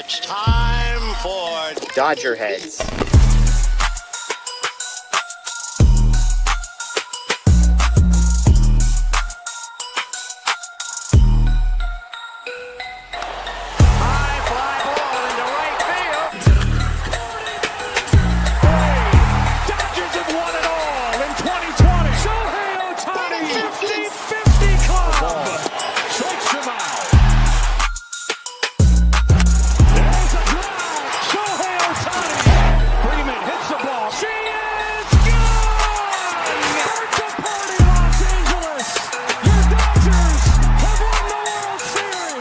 It's time for DodgerHeads. high fly ball into right field. Dodgers have won it all in 2020. Shohei Ohtani, 50-50 club. Strikes him out. There's a drive. Shohei Ohtani. Freeman hits the ball. She is gone. Birthday party, Los Angeles. Your Dodgers have won the World Series.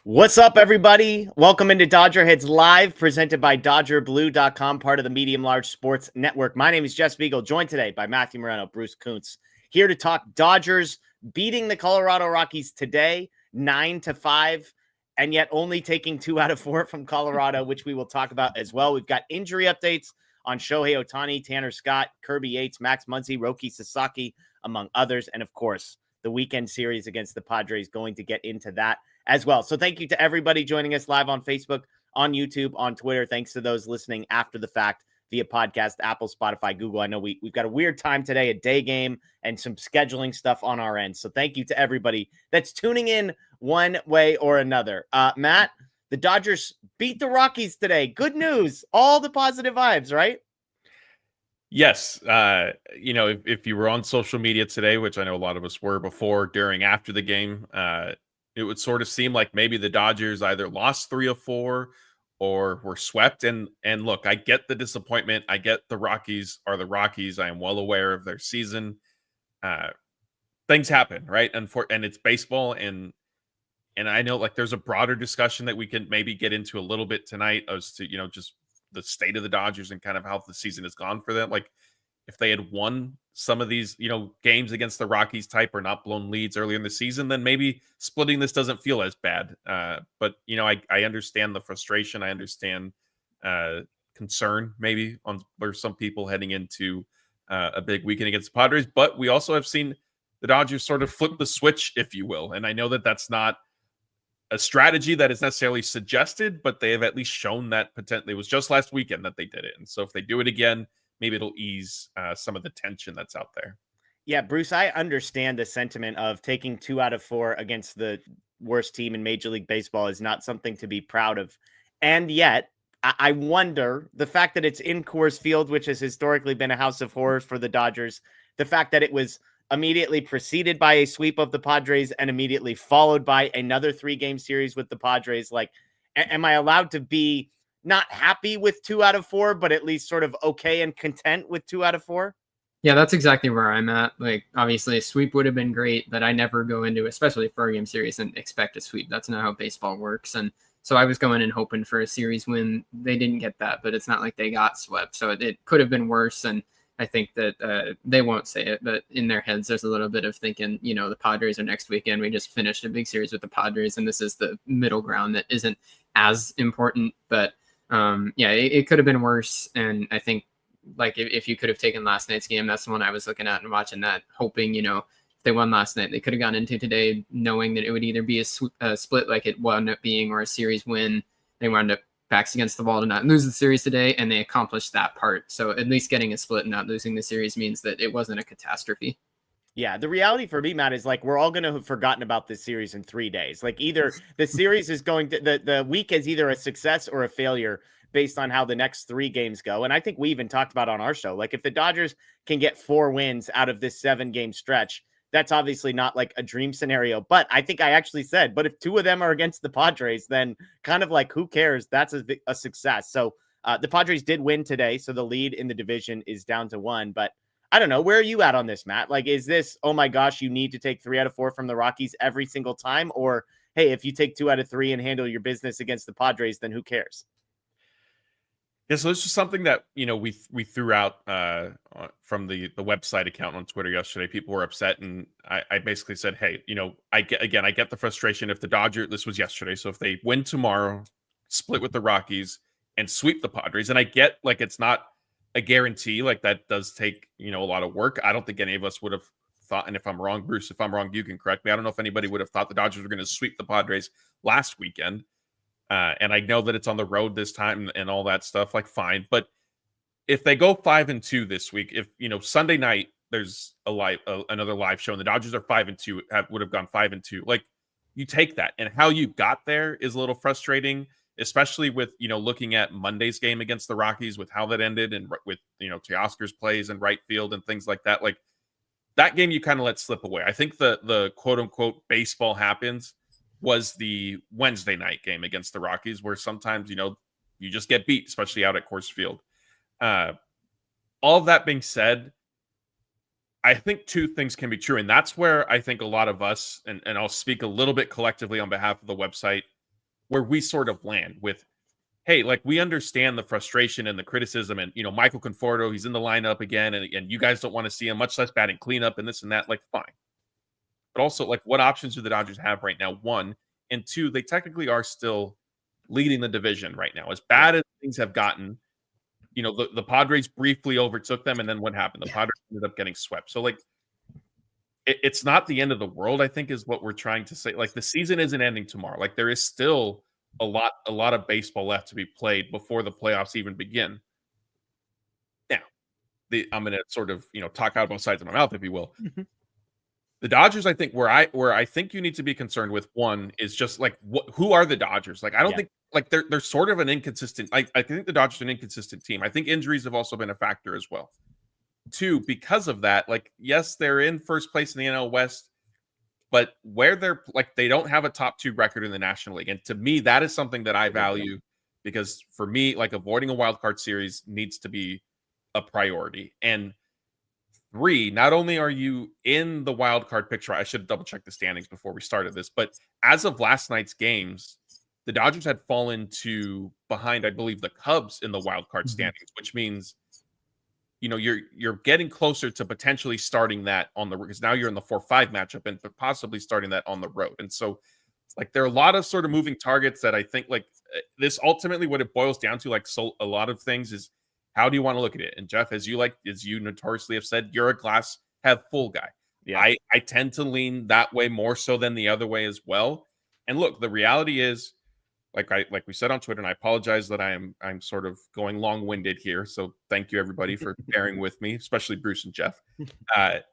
What's up, everybody? Welcome into DodgerHeads Live, presented by DodgerBlue.com, part of the Medium Large Sports Network. My name is Jeff Spiegel, joined today by Matthew Moreno, Bruce Kuntz, here to talk Dodgers beating the Colorado Rockies today, 9-5, and yet only taking 2 out of 4 from Colorado, which we will talk about as well. We've got injury updates on Shohei Ohtani, Tanner Scott, Kirby Yates, Max Muncy, Roki Sasaki, among others, and of course, the weekend series against the Padres, going to get into that as well. So thank you to everybody joining us live on Facebook, on YouTube, on Twitter. Thanks to those listening after the fact via podcast, Apple, Spotify, Google. I know we've got a weird time today, a day game, and some scheduling stuff on our end. So thank you to everybody that's tuning in one way or another. Matt, the Dodgers beat the Rockies today. Good news. All the positive vibes, right? Yes. If you were on social media today, which I know a lot of us were before, during, after the game, it would sort of seem like maybe the Dodgers either lost 3 of 4 or were swept. And look, I get the disappointment. I get the Rockies are the Rockies. I am well aware of their season. Things happen, right? And it's baseball. And I know, like, there's a broader discussion that we can maybe get into a little bit tonight as to, just the state of the Dodgers and kind of how the season has gone for them. Like, if they had won some of these, games against the Rockies type or not blown leads earlier in the season, then maybe splitting this doesn't feel as bad. But I understand the frustration. I understand concern maybe on where some people heading into a big weekend against the Padres. But we also have seen the Dodgers sort of flip the switch, if you will. And I know that that's not a strategy that is necessarily suggested, but they have at least shown that potentially. It was just last weekend that they did it. And so if they do it again, maybe it'll ease some of the tension that's out there. Yeah, Bruce, I understand the sentiment of taking 2 out of 4 against the worst team in Major League Baseball is not something to be proud of. And yet, I wonder, the fact that it's in Coors Field, which has historically been a house of horrors for the Dodgers, the fact that it was immediately preceded by a sweep of the Padres and immediately followed by another 3-game series with the Padres. Like, am I allowed to be not happy with 2 out of 4, but at least sort of okay and content with 2 out of 4? Yeah, that's exactly where I'm at. Like, obviously a sweep would have been great, but I never go into, especially a 4-game series, and expect a sweep. That's not how baseball works. And so I was going in hoping for a series win. They didn't get that, but it's not like they got swept. So it could have been worse. And I think that they won't say it, but in their heads, there's a little bit of thinking, the Padres are next weekend. We just finished a big series with the Padres, and this is the middle ground that isn't as important. But it could have been worse. And I think, like, if you could have taken last night's game, that's the one I was looking at and watching that, hoping, if they won last night, they could have gone into today knowing that it would either be a split like it wound up being, or a series win. They wound up backs against the wall to not lose the series today, and they accomplished that part. So at least getting a split and not losing the series means that it wasn't a catastrophe. Yeah, the reality for me, Matt, is like we're all going to have forgotten about this series in 3 days. Like, either the series is going to, the week is either a success or a failure based on how the next 3 games go. And I think we even talked about on our show, like, if the Dodgers can get 4 wins out of this 7-game stretch, that's obviously not like a dream scenario. But I think I actually said, but if 2 of them are against the Padres, then kind of like, who cares? That's a success. So the Padres did win today. So the lead in the division is down to 1. But I don't know. Where are you at on this, Matt? Like, is this, oh my gosh, you need to take 3 out of 4 from the Rockies every single time? Or, hey, if you take 2 out of 3 and handle your business against the Padres, then who cares? Yeah, so this is something that, we threw out from the website account on Twitter yesterday. People were upset, and I basically said, hey, I get the frustration if the Dodgers, this was yesterday, so if they win tomorrow, split with the Rockies, and sweep the Padres, and I get, like, it's not a guarantee, like, that does take, a lot of work. I don't think any of us would have thought, and if I'm wrong, Bruce, if I'm wrong, you can correct me. I don't know if anybody would have thought the Dodgers were going to sweep the Padres last weekend. And I know that it's on the road this time and all that stuff, like fine. But if they go 5-2 this week, if Sunday night there's another live show and the Dodgers are 5-2, would have gone 5-2. Like, you take that, and how you got there is a little frustrating, especially with looking at Monday's game against the Rockies, with how that ended, and with Teoscar's plays in right field and things like that. Like, that game you kind of let slip away. I think the quote unquote baseball happens was the Wednesday night game against the Rockies, where sometimes you just get beat, especially out at Coors Field. All of that being said, I think two things can be true. And that's where I think a lot of us, and I'll speak a little bit collectively on behalf of the website, where we sort of land with, hey, like, we understand the frustration and the criticism, and Michael Conforto, he's in the lineup again, and you guys don't want to see him, much less batting cleanup and this and that. Like, fine. But also, like, what options do the Dodgers have right now? One, and two, they technically are still leading the division right now. As bad as things have gotten, the Padres briefly overtook them, and then what happened? The Padres ended up getting swept. So, like, it's not the end of the world, I think, is what we're trying to say. Like, the season isn't ending tomorrow. Like, there is still a lot of baseball left to be played before the playoffs even begin. Now, I'm going to sort of, talk out of both sides of my mouth, if you will. The Dodgers, I think, where I think you need to be concerned with, one, is just like, who are the Dodgers? Like, I don't think, like, they're sort of an inconsistent. I think the Dodgers are an inconsistent team. I think injuries have also been a factor as well. Two, because of that, like, yes, they're in first place in the NL West, but where they're, like, they don't have a top 2 record in the National League. And to me, that is something that I value, because for me, like, avoiding a wild card series needs to be a priority. And 3, not only are you in the wild card picture, I should double check the standings before we started this, but as of last night's games, the Dodgers had fallen to behind, I believe, the Cubs in the wild card standings, which means, you're getting closer to potentially starting that on the, because now you're in the 4-5 matchup and possibly starting that on the road. And so, like, there are a lot of sort of moving targets that I think, like, this ultimately what it boils down to, like, so a lot of things is, how do you want to look at it? And Jeff, as you notoriously have said, you're a glass half full guy. Yeah. I tend to lean that way more so than the other way as well. And look, the reality is, like we said on Twitter, and I apologize that I'm sort of going long-winded here. So thank you, everybody, for bearing with me, especially Bruce and Jeff. The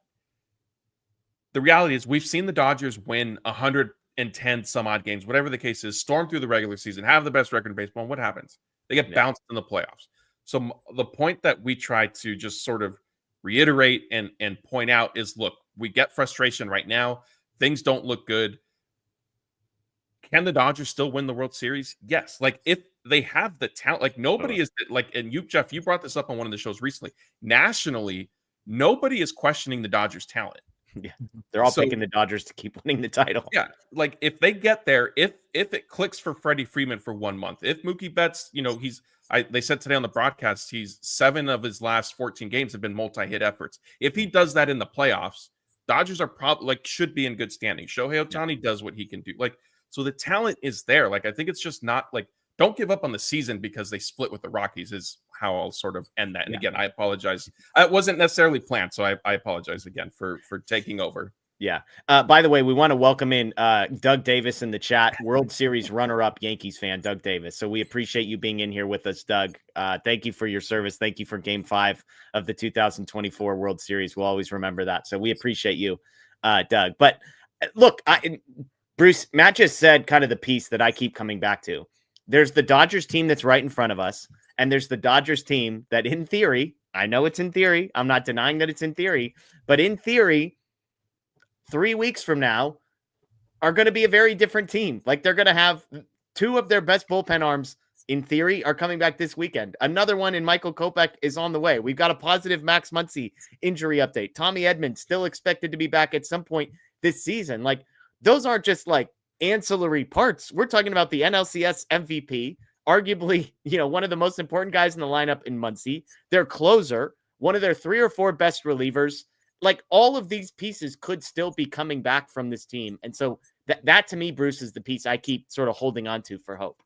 reality is, we've seen the Dodgers win 110 some odd games, whatever the case is, storm through the regular season, have the best record in baseball. And what happens? They get bounced in the playoffs. So the point that we try to just sort of reiterate and point out is, look, we get frustration right now. Things don't look good. Can the Dodgers still win the World Series? Yes. Like, if they have the talent, like, nobody is, like, and you, Jeff, you brought this up on one of the shows recently. Nationally, nobody is questioning the Dodgers' talent. Yeah, they're all picking the Dodgers to keep winning the title. Yeah, like, if they get there, if it clicks for Freddie Freeman for 1 month, if Mookie Betts, they said today on the broadcast, 7 of his last 14 games have been multi-hit efforts. If he does that in the playoffs, Dodgers are probably, should be in good standing. Shohei Ohtani does what he can do. Like, so the talent is there. Like, I think it's just not, like, don't give up on the season because they split with the Rockies is how I'll sort of end that. And again, I apologize. It wasn't necessarily planned, so I apologize again for taking over. Yeah. By the way, we want to welcome in Doug Davis in the chat, World Series runner-up Yankees fan, Doug Davis. So we appreciate you being in here with us, Doug. Thank you for your service. Thank you for Game 5 of the 2024 World Series. We'll always remember that. So we appreciate you, Doug. But look, Bruce, Matt just said kind of the piece that I keep coming back to. There's the Dodgers team that's right in front of us, and there's the Dodgers team that, in theory, I know it's in theory, I'm not denying that it's in theory, but in theory, 3 weeks from now are going to be a very different team. Like, they're going to have 2 of their best bullpen arms, in theory, are coming back this weekend. Another one in Michael Kopech is on the way. We've got a positive Max Muncy injury update. Tommy Edman still expected to be back at some point this season. Like, those aren't just, like, ancillary parts. We're talking about the NLCS MVP, arguably, one of the most important guys in the lineup in Muncy, their closer, one of their 3 or 4 best relievers. Like, all of these pieces could still be coming back from this team. And so that to me, Bruce, is the piece I keep sort of holding on to for hope.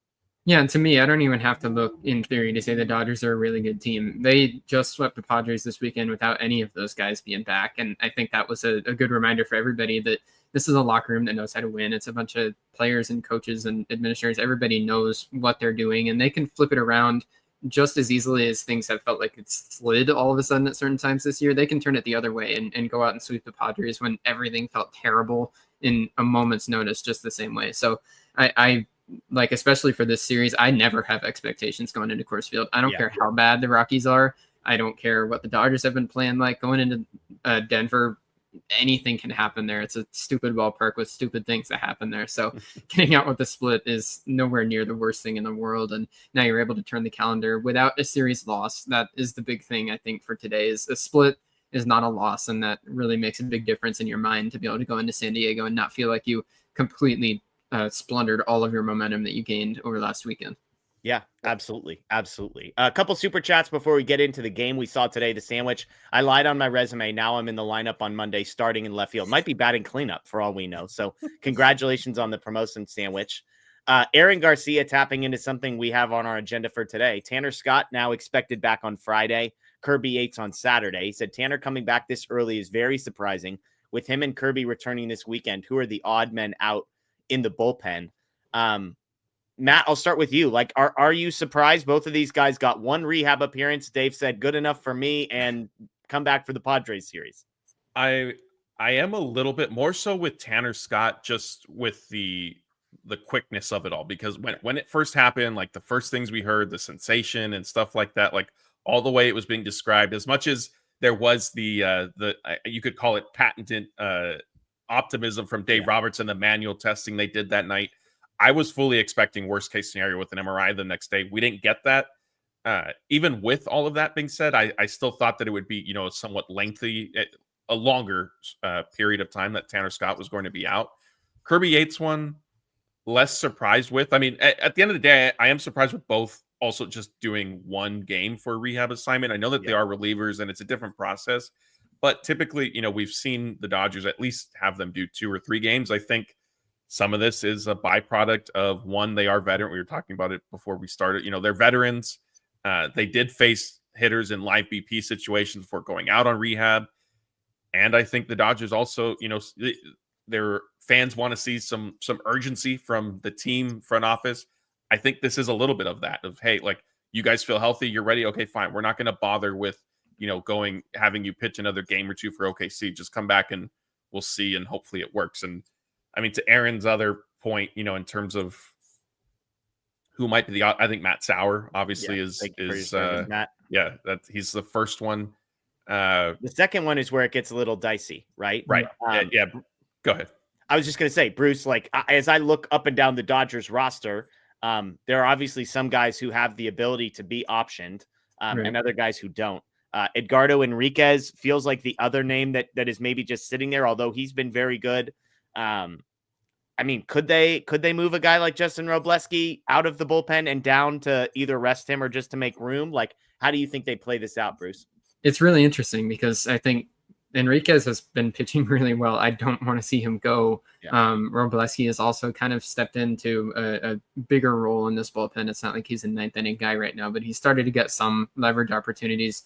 Yeah, and to me, I don't even have to look in theory to say the Dodgers are a really good team. They just swept the Padres this weekend without any of those guys being back. And I think that was a good reminder for everybody that this is a locker room that knows how to win. It's a bunch of players and coaches and administrators. Everybody knows what they're doing, and they can flip it around just as easily as things have felt like it's slid all of a sudden at certain times this year. They can turn it the other way and go out and sweep the Padres when everything felt terrible in a moment's notice, just the same way. So I like, especially for this series, I never have expectations going into Coors Field. I don't care how bad the Rockies are. I don't care what the Dodgers have been playing like going into Denver. Anything can happen there. It's a stupid ballpark with stupid things that happen there. So getting out with the split is nowhere near the worst thing in the world. And now you're able to turn the calendar without a series loss. That is the big thing, I think, for today. Is a split is not a loss, and that really makes a big difference in your mind to be able to go into San Diego and not feel like you completely splundered all of your momentum that you gained over last weekend. Yeah, absolutely. Absolutely. A couple super chats before we get into the game we saw today, the sandwich. I lied on my resume. Now I'm in the lineup on Monday, starting in left field. Might be batting cleanup for all we know. So congratulations on the promotion, sandwich. Aaron Garcia tapping into something we have on our agenda for today. Tanner Scott now expected back on Friday. Kirby Yates on Saturday. He said Tanner coming back this early is very surprising. With him and Kirby returning this weekend, who are the odd men out in the bullpen? Matt, I'll start with you. Like, are you surprised both of these guys got one rehab appearance? Dave said good enough for me, and come back for the Padres series. I am a little bit more so with Tanner Scott, just with the quickness of it all, because when it first happened, like the first things we heard, the sensation and stuff like that, like all the way it was being described, as much as there was the you could call it patented optimism from Dave Roberts and the manual testing they did that night. I was fully expecting worst case scenario with an MRI the next day. We didn't get that. Even with all of that being said, I still thought that it would be, somewhat lengthy, a longer period of time that Tanner Scott was going to be out. Kirby Yates one, less surprised with. I mean, at the end of the day, I am surprised with both also just doing one game for a rehab assignment. I know that they are relievers and it's a different process, but typically, we've seen the Dodgers at least have them do 2 or 3 games. I think some of this is a byproduct of, one, they are veteran. We were talking about it before we started. They're veterans. They did face hitters in live BP situations before going out on rehab. And I think the Dodgers also, their fans want to see some urgency from the team front office. I think this is a little bit of that, of, hey, like, you guys feel healthy, you're ready. Okay, fine. We're not going to bother with, having you pitch another game or 2 for OKC. Just come back and we'll see. And hopefully it works. And I mean, to Aaron's other point, in terms of who might be I think Matt Sauer obviously is Matt. Yeah, that he's the first one. The second one is where it gets a little dicey, right? Right. Yeah. Go ahead. I was just going to say, Bruce, like, as I look up and down the Dodgers roster, there are obviously some guys who have the ability to be optioned and other guys who don't. Edgardo Enriquez feels like the other name that is maybe just sitting there, although he's been very good. I mean, could they move a guy like Justin Robleski out of the bullpen and down to either rest him or just to make room? Like, how do you think they play this out, Bruce? It's really interesting because I think Enriquez has been pitching really well. I don't want to see him go. Robleski has also kind of stepped into a bigger role in this bullpen. It's not like he's a 9th inning guy right now, but he started to get some leverage opportunities.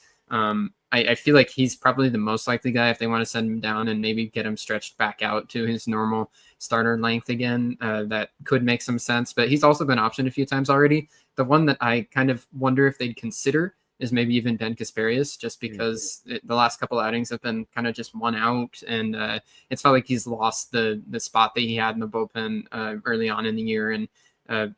I feel like he's probably the most likely guy if they want to send him down and maybe get him stretched back out to his normal starter length again. That could make some sense, but he's also been optioned a few times already. The one that I kind of wonder if they'd consider is maybe even Ben Kasparius, just because the last couple outings have been kind of just one out, and it's felt like he's lost the spot that he had in the bullpen early on in the year, and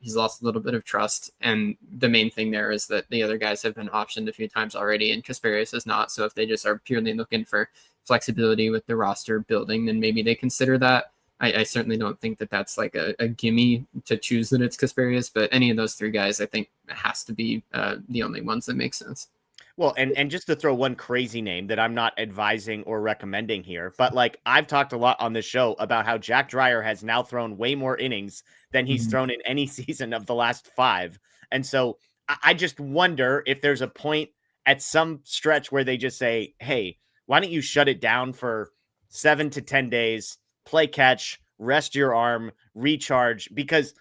he's lost a little bit of trust. And the main thing there is that the other guys have been optioned a few times already, and Kasparius is not. So if they just are purely looking for flexibility with the roster building, then maybe they consider that. I certainly don't think that that's like a gimme to choose that it's Kasparius, but any of those 3 guys, I think, has to be the only ones that make sense. Well, and just to throw one crazy name that I'm not advising or recommending here, but like, I've talked a lot on this show about how Jack Dreyer has now thrown way more innings than he's thrown in any season of the last 5. And so I just wonder if there's a point at some stretch where they just say, hey, why don't you shut it down for 7 to 10 days, play catch, rest your arm, recharge, because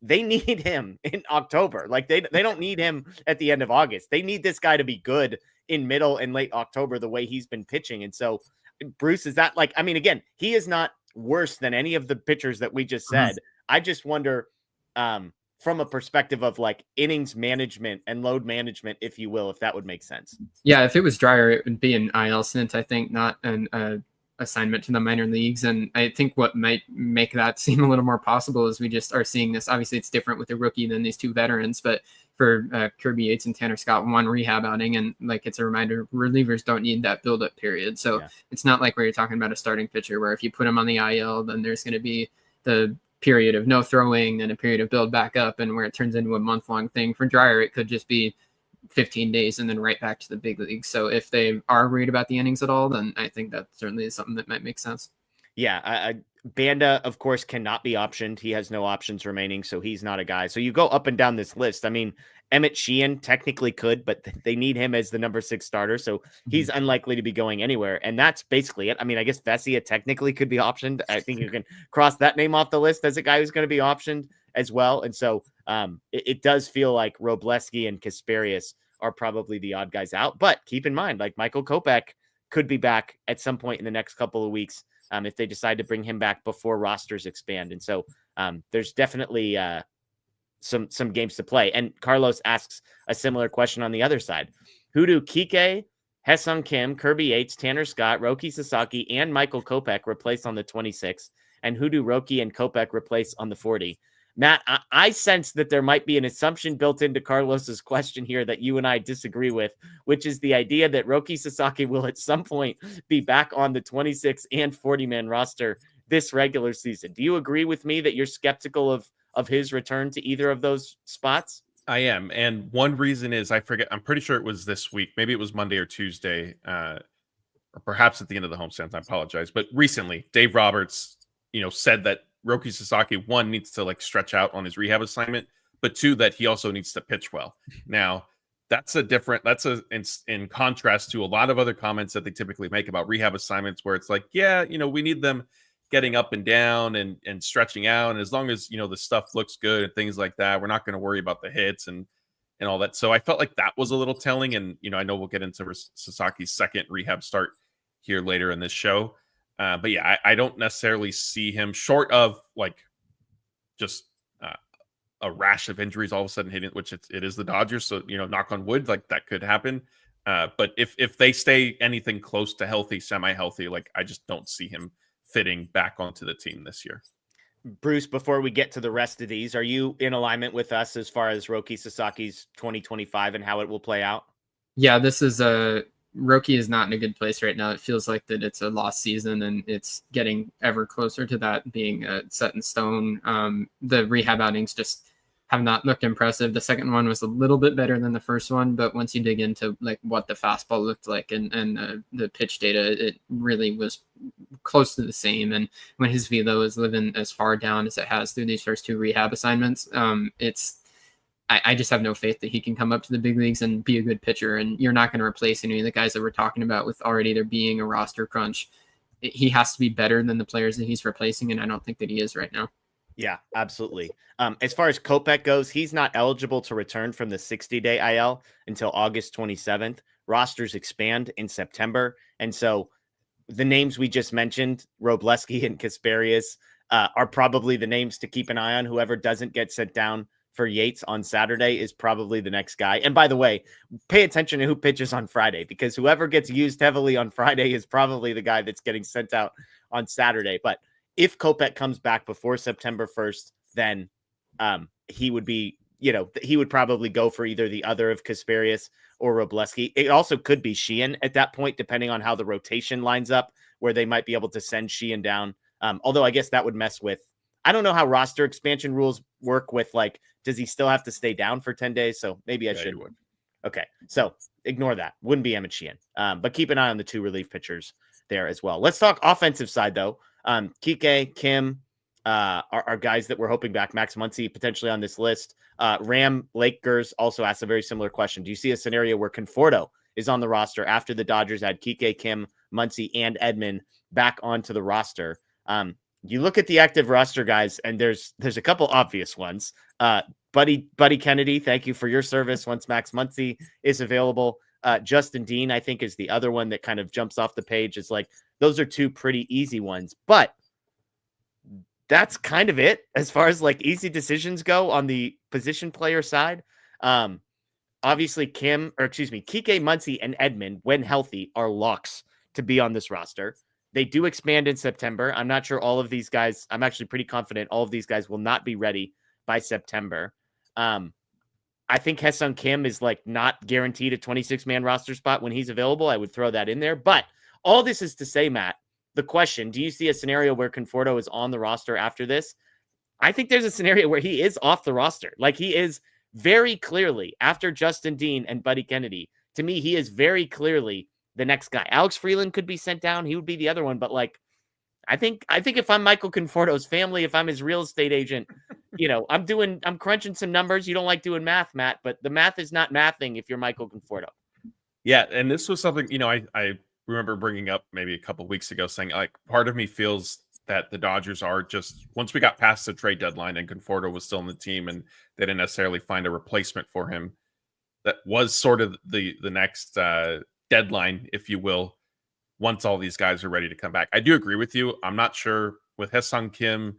they need him in October. Like they don't need him at the end of August. They need this guy to be good in middle and late October, the way he's been pitching. And so Bruce, is that like, I mean, again, he is not worse than any of the pitchers that we just said. I just wonder, from a perspective of like innings management and load management, if you will, if that would make sense. Yeah, if it was drier, it would be an IL stint, I think, not an assignment to the minor leagues. And I think what might make that seem a little more possible is we just are seeing this. Obviously, it's different with a rookie than these two veterans, but for Kirby Yates and Tanner Scott, one rehab outing, and like it's a reminder, relievers don't need that build-up period. So it's not like where you're talking about a starting pitcher where if you put him on the IL, then there's going to be the period of no throwing and a period of build back up, and where it turns into a month-long thing. For Dreyer, it could just be 15 days and then right back to the big league. So if they are worried about the innings at all, then I think that certainly is something that might make sense. Yeah, Banda, of course, cannot be optioned. He has no options remaining, so he's not a guy. So you go up and down this list. I mean, Emmett Sheehan technically could, but they need him as the number 6 starter, so he's unlikely to be going anywhere. And that's basically it. I mean, I guess Vesia technically could be optioned. I think you can cross that name off the list as a guy who's going to be optioned as well. And so it does feel like Robleski and Kasperius are probably the odd guys out. But keep in mind, like Michael Kopech could be back at some point in the next couple of weeks if they decide to bring him back before rosters expand. And so there's definitely some games to play. And Carlos asks a similar question on the other side. Who do Kike, Haesung Kim, Kirby Yates, Tanner Scott, Roki Sasaki, and Michael Kopech replace on the 26? And who do Roki and Kopech replace on the 40? Matt, I sense that there might be an assumption built into Carlos's question here that you and I disagree with, which is the idea that Roki Sasaki will at some point be back on the 26 and 40-man roster this regular season. Do you agree with me that you're skeptical of his return to either of those spots? I am. And one reason is I forget, I'm pretty sure it was this week. Maybe it was Monday or Tuesday, or perhaps at the end of the homestand. I apologize. But recently, Dave Roberts, said that Roki Sasaki, one, needs to like stretch out on his rehab assignment, but two, that he also needs to pitch well. Now, that's in contrast to a lot of other comments that they typically make about rehab assignments where it's like, we need them getting up and down and stretching out. And as long as, the stuff looks good and things like that, we're not going to worry about the hits and all that. So I felt like that was a little telling. And, I know we'll get into Sasaki's second rehab start here later in this show. But yeah, I don't necessarily see him, short of like just a rash of injuries all of a sudden hitting, which it is the Dodgers. So, knock on wood, like that could happen. But if they stay anything close to healthy, semi-healthy, like I just don't see him fitting back onto the team this year. Bruce, before we get to the rest of these, are you in alignment with us as far as Roki Sasaki's 2025 and how it will play out? Yeah, Roki is not in a good place right now. It feels like that it's a lost season, and it's getting ever closer to that being set in stone. The rehab outings just have not looked impressive. The second one was a little bit better than the first one, but once you dig into like what the fastball looked like and the pitch data, it really was close to the same. And when his velo is living as far down as it has through these first 2 rehab assignments, I just have no faith that he can come up to the big leagues and be a good pitcher. And you're not going to replace any of the guys that we're talking about with already there being a roster crunch. He has to be better than the players that he's replacing, and I don't think that he is right now. Yeah, absolutely. As far as Kopech goes, he's not eligible to return from the 60-day IL until August 27th. Rosters expand in September. And so the names we just mentioned, Robleski and Kasperius, are probably the names to keep an eye on. Whoever doesn't get sent down for Yates on Saturday is probably the next guy. And by the way, pay attention to who pitches on Friday, because whoever gets used heavily on Friday is probably the guy that's getting sent out on Saturday. But if Kopech comes back before September 1st, then he would be, he would probably go for either the other of Kasperius or Robleski. It also could be Sheehan at that point, depending on how the rotation lines up, where they might be able to send Sheehan down. Although I guess that would mess with, I don't know how roster expansion rules work with, like, does he still have to stay down for 10 days? So maybe I should. Okay. So ignore that. Wouldn't be Emmett Sheehan. But keep an eye on the 2 relief pitchers there as well. Let's talk offensive side though. Kike, Kim are guys that we're hoping back. Max Muncy potentially on this list. Ram Lakers also asked a very similar question. Do you see a scenario where Conforto is on the roster after the Dodgers add Kike, Kim, Muncy, and Edman back onto the roster? you look at the active roster guys, and there's a couple obvious ones. Buddy Kennedy, thank you for your service once Max Muncy is available. Justin Dean, I think, is the other one that kind of jumps off the page. It's like those are two pretty easy ones, but that's kind of it as far as like easy decisions go on the position player side. Obviously Kike Muncy and Edman, when healthy, are locks to be on this roster. They do expand in September. I'm not sure all of these guys, I'm actually pretty confident all of these guys will not be ready by September. I think Haesung Kim is like not guaranteed a 26-man roster spot when he's available. I would throw that in there. But all this is to say, Matt, the question, do you see a scenario where Conforto is on the roster after this? I think there's a scenario where he is off the roster. Like he is very clearly, after Justin Dean and Buddy Kennedy, to me, he is very clearly the next guy. Alex Freeland could be sent down. He would be the other one. But like, I think if I'm Michael Conforto's family, if I'm his real estate agent, I'm crunching some numbers. You don't like doing math, Matt, but the math is not mathing if you're Michael Conforto. Yeah. And this was something, I remember bringing up maybe a couple of weeks ago saying like, part of me feels that the Dodgers are just, once we got past the trade deadline and Conforto was still in the team and they didn't necessarily find a replacement for him, that was sort of the next deadline, if you will, once all these guys are ready to come back. I do agree with you. I'm not sure with Haesung Kim.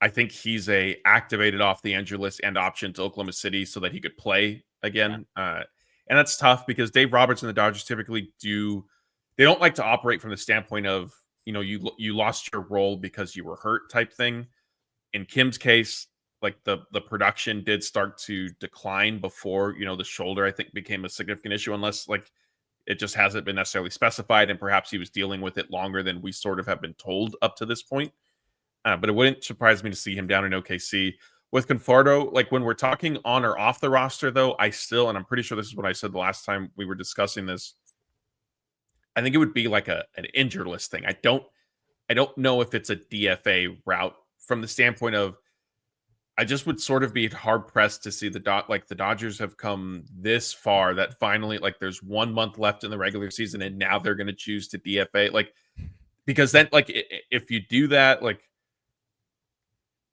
I think he's activated off the injury list and option to Oklahoma City so that he could play again. And that's tough because Dave Roberts and the Dodgers typically they don't like to operate from the standpoint of, you lost your role because you were hurt type thing. In Kim's case, like the production did start to decline before, the shoulder, I think, became a significant issue, unless like it just hasn't been necessarily specified. And perhaps he was dealing with it longer than we sort of have been told up to this point. But it wouldn't surprise me to see him down in OKC. With Conforto, like when we're talking on or off the roster, though, and I'm pretty sure this is what I said the last time we were discussing this, I think it would be like an injured list thing. I don't know if it's a DFA route from the standpoint of, I just would sort of be hard pressed to see the Dodgers have come this far that finally, like, there's 1 month left in the regular season and now they're going to choose to DFA, like, because then, like, if you do that, like,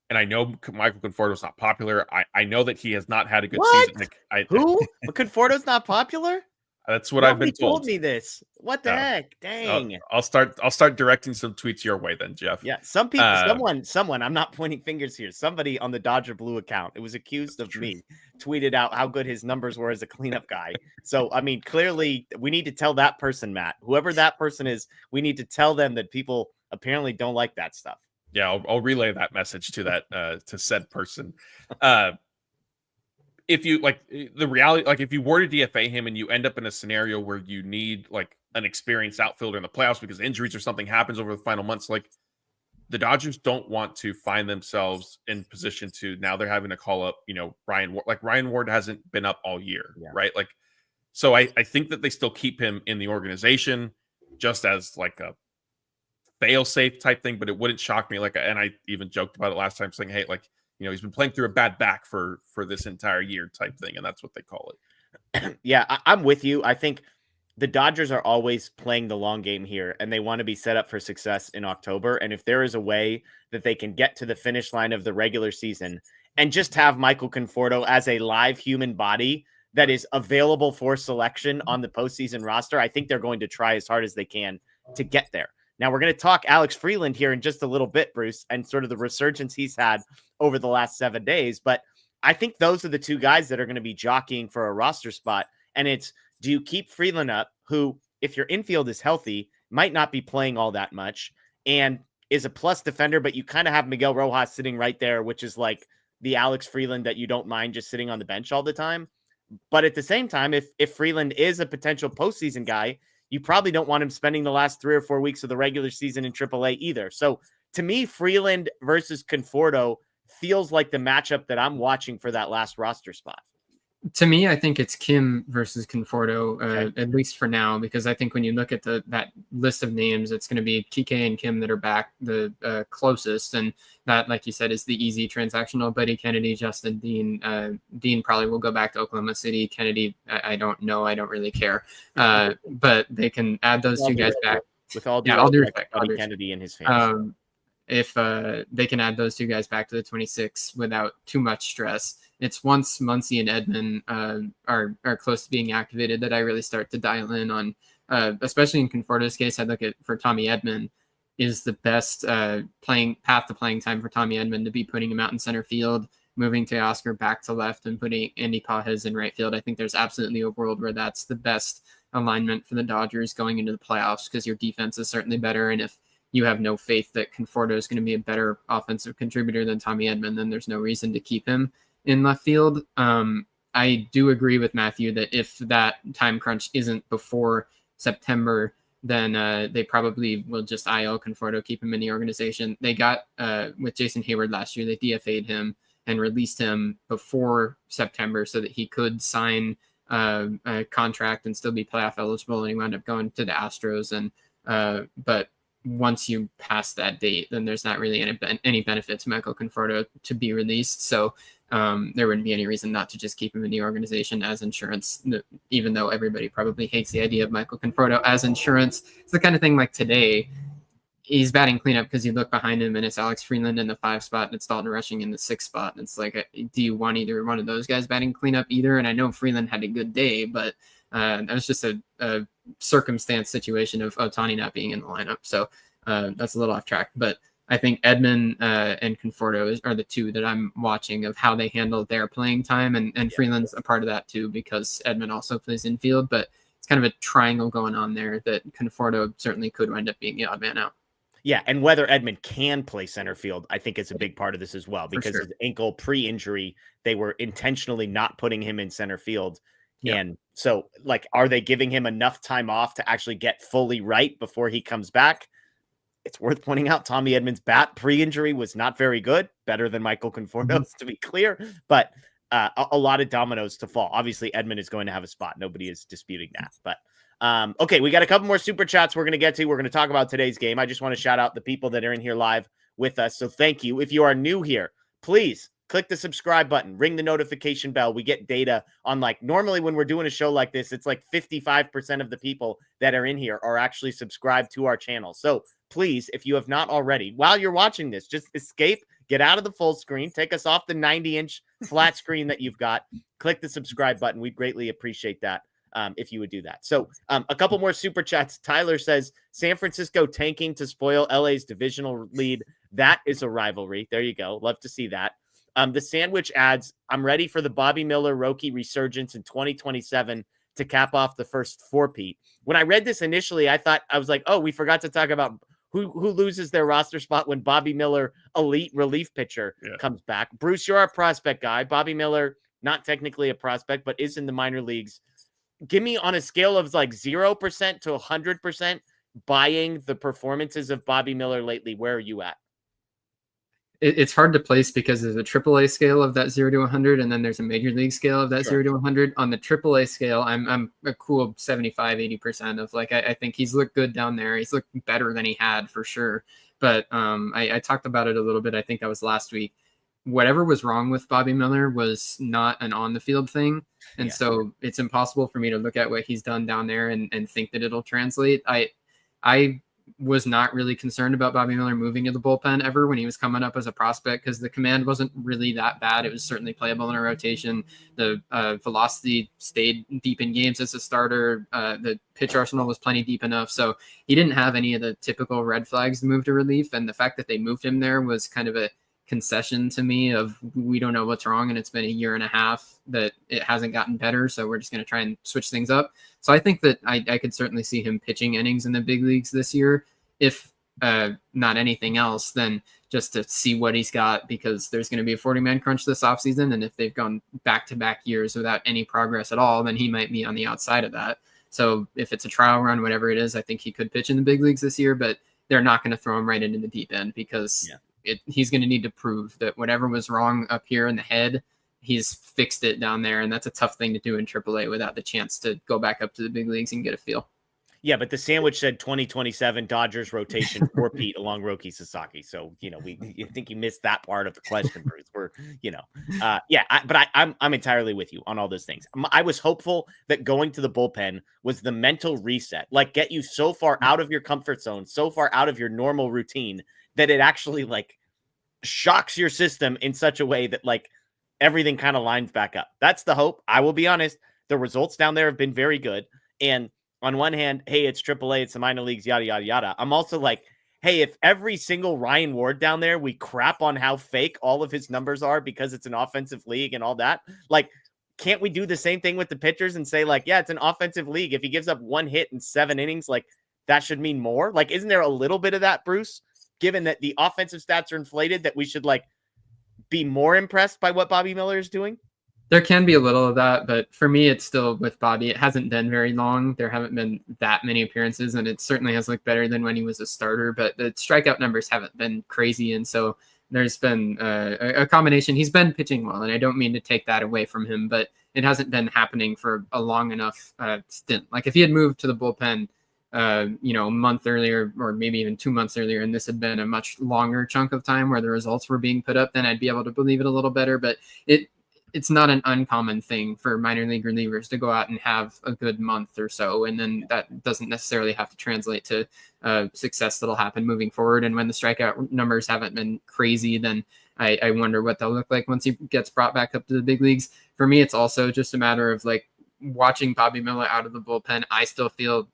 and I know Michael Conforto is not popular. I know that he has not had a good season. Like, Who? Conforto's not popular? That's what I've been told. Told me this. What the heck? Dang. I'll start directing some tweets your way then, Jeff. Yeah, some people, someone, I'm not pointing fingers here. Somebody on the Dodger Blue account, it was accused of me, tweeted out how good his numbers were as a cleanup guy. So, I mean, clearly we need to tell that person, Matt, whoever that person is, we need to tell them that people apparently don't like that stuff. Yeah, I'll relay that message to that to said person. If you like the reality, like if you were to DFA him and you end up in a scenario where you need like an experienced outfielder in the playoffs because injuries or something happens over the final months, like the Dodgers don't want to find themselves in position to now they're having to call up, Ryan Ward. Like Ryan Ward hasn't been up all year, right? Like, so I think that they still keep him in the organization just as like a fail-safe type thing, but it wouldn't shock me. Like, and I even joked about it last time saying, hey, like, he's been playing through a bad back for this entire year type thing. And that's what they call it. Yeah, I'm with you. I think the Dodgers are always playing the long game here and they want to be set up for success in October. And if there is a way that they can get to the finish line of the regular season and just have Michael Conforto as a live human body that is available for selection on the postseason roster, I think they're going to try as hard as they can to get there. Now, we're going to talk Alex Freeland here in just a little bit, Bruce, and sort of the resurgence he's had over the last 7 days. But I think those are the two guys that are going to be jockeying for a roster spot. And it's, do you keep Freeland up, who, if your infield is healthy, might not be playing all that much and is a plus defender, but you kind of have Miguel Rojas sitting right there, which is like the Alex Freeland that you don't mind just sitting on the bench all the time. But at the same time, if Freeland is a potential postseason guy, you probably don't want him spending the last 3 or 4 weeks of the regular season in AAA either. So to me, Freeland versus Conforto feels like the matchup that I'm watching for that last roster spot. To me, I think it's Kim versus Conforto, at least for now, because I think when you look at that list of names, it's going to be Kike and Kim that are back the closest. And that, like you said, is the easy transactional. Buddy Kennedy, Justin Dean. Dean probably will go back to Oklahoma City. Kennedy, I don't know. I don't really care. But they can add those two guys back. With all due respect, Buddy Kennedy and his fans. if they can add those two guys back to the 26 without too much stress, it's once Muncy and Edman are close to being activated that I really start to dial in on, especially in Conforto's case. I look at for Tommy Edman is the best path to playing time for Tommy Edman to be putting him out in center field, moving Teoscar back to left, and putting Andy Pages in right field. I think there's absolutely a world where that's the best alignment for the Dodgers going into the playoffs, because your defense is certainly better. And if you have no faith that Conforto is going to be a better offensive contributor than Tommy Edman, then there's no reason to keep him in left field. I do agree with Matthew that if that time crunch isn't before September, then they probably will just IL Conforto, keep him in the organization. They got with Jason Hayward last year, they DFA'd him and released him before September so that he could sign a contract and still be playoff eligible, and he wound up going to the Astros. And but once you pass that date, then there's not really any benefit to Michael Conforto to be released. So there wouldn't be any reason not to just keep him in the organization as insurance, even though everybody probably hates the idea of Michael Conforto as insurance. It's the kind of thing like today, he's batting cleanup because you look behind him and it's Alex Freeland in the 5 spot and it's Dalton Rushing in the 6 spot. And it's like, do you want either one of those guys batting cleanup either? And I know Freeland had a good day, but that was just a circumstance situation of Ohtani not being in the lineup. So that's a little off track, but I think Edman and Conforto are the two that I'm watching of how they handle their playing time. And Freeland's a part of that too, because Edman also plays infield, but it's kind of a triangle going on there that Conforto certainly could wind up being the odd man out. Yeah, and whether Edman can play center field, I think is a big part of this as well, because his ankle pre-injury, they were intentionally not putting him in center field. Yeah. And so, like, are they giving him enough time off to actually get fully right before he comes back? It's worth pointing out Tommy Edman's bat pre-injury was not very good, better than Michael Conforto's, to be clear, but a lot of dominoes to fall. Obviously, Edman is going to have a spot. Nobody is disputing that, but okay, we got a couple more super chats we're going to get to. We're going to talk about today's game. I just want to shout out the people that are in here live with us. So thank you. If you are new here, please click the subscribe button, ring the notification bell. We get data on, like, normally when we're doing a show like this, it's like 55% of the people that are in here are actually subscribed to our channel. So please, if you have not already, while you're watching this, just escape, get out of the full screen, take us off the 90-inch flat screen that you've got, click the subscribe button. We'd greatly appreciate that. If you would do that. So a couple more super chats. Tyler says, San Francisco tanking to spoil LA's divisional lead. That is a rivalry. There you go. Love to see that. The sandwich adds, I'm ready for the Bobby Miller Roki resurgence in 2027 to cap off the first four-peat. When I read this initially, I was like, oh, we forgot to talk about who loses their roster spot when Bobby Miller, elite relief pitcher, comes back. Bruce, you're our prospect guy. Bobby Miller, not technically a prospect, but is in the minor leagues. Give me, on a scale of like 0% to 100%, buying the performances of Bobby Miller lately, where are you at? It's hard to place because there's a AAA scale of that 0 to 100, and then there's a major league scale of that 0 to 100. On the AAA scale, I'm a cool 75, 80% of, like, I think he's looked good down there. He's looked better than he had for sure. But I talked about it a little bit. I think that was last week. Whatever was wrong with Bobby Miller was not an on the field thing. And so it's impossible for me to look at what he's done down there and think that it'll translate. I was not really concerned about Bobby Miller moving to the bullpen ever when he was coming up as a prospect, because the command wasn't really that bad. It was certainly playable in a rotation. The velocity stayed deep in games as a starter. The pitch arsenal was plenty deep enough. So he didn't have any of the typical red flags to move to relief. And the fact that they moved him there was kind of a concession to me of, we don't know what's wrong, and it's been a year and a half that it hasn't gotten better, so we're just going to try and switch things up. So I think that I could certainly see him pitching innings in the big leagues this year, if not anything else, then just to see what he's got, because there's going to be a 40-man crunch this offseason, and if they've gone back-to-back years without any progress at all, then he might be on the outside of that. So if it's a trial run, whatever it is, I think he could pitch in the big leagues this year, but they're not going to throw him right into the deep end, because he's going to need to prove that whatever was wrong up here in the head, he's fixed it down there. And that's a tough thing to do in AAA without the chance to go back up to the big leagues and get a feel. Yeah, but the sandwich said 2027 Dodgers rotation for Pete along Roki Sasaki. So, you think you missed that part of the question, Bruce. We're, I'm entirely with you on all those things. I was hopeful that going to the bullpen was the mental reset, like get you so far out of your comfort zone, so far out of your normal routine, that it actually like shocks your system in such a way that like everything kind of lines back up. That's the hope. I will be honest. The results down there have been very good. And on one hand, hey, it's AAA, it's the minor leagues, yada, yada, yada. I'm also like, hey, if every single Ryan Ward down there, we crap on how fake all of his numbers are because it's an offensive league and all that, like, can't we do the same thing with the pitchers and say, like, yeah, it's an offensive league. If he gives up 1 hit in 7 innings, like, that should mean more? Like, isn't there a little bit of that, Bruce, given that the offensive stats are inflated, that we should, like, be more impressed by what Bobby Miller is doing? There can be a little of that, but for me, it's still with Bobby. It hasn't been very long. There haven't been that many appearances, and it certainly has looked better than when he was a starter, but the strikeout numbers haven't been crazy, and so there's been a combination. He's been pitching well, and I don't mean to take that away from him, but it hasn't been happening for a long enough stint. Like if he had moved to the bullpen, a month earlier, or maybe even 2 months earlier, and this had been a much longer chunk of time where the results were being put up, then I'd be able to believe it a little better, but it's not an uncommon thing for minor league relievers to go out and have a good month or so. And then that doesn't necessarily have to translate to success that'll happen moving forward. And when the strikeout numbers haven't been crazy, then I wonder what they'll look like once he gets brought back up to the big leagues. For me, it's also just a matter of like watching Bobby Miller out of the bullpen. I still feel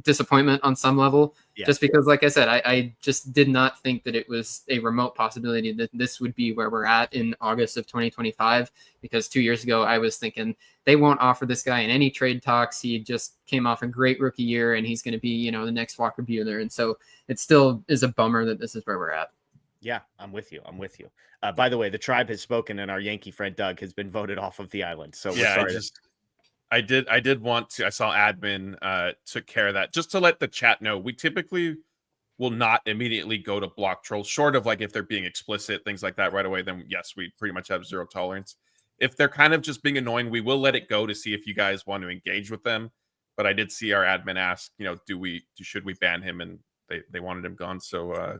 disappointment on some level, just because, like I said, I just did not think that it was a remote possibility that this would be where we're at in August of 2025, because 2 years ago I was thinking they won't offer this guy in any trade talks. He just came off a great rookie year and he's going to be, the next Walker Buehler. And so it still is a bummer that this is where we're at. Yeah, I'm with you. By the way, the tribe has spoken and our Yankee friend Doug has been voted off of the island. So we're sorry. I did want to. I saw admin took care of that. Just to let the chat know, we typically will not immediately go to block trolls, short of like if they're being explicit, things like that right away. Then yes, we pretty much have zero tolerance. If they're kind of just being annoying, we will let it go to see if you guys want to engage with them. But I did see our admin ask, should we ban him? And they wanted him gone. So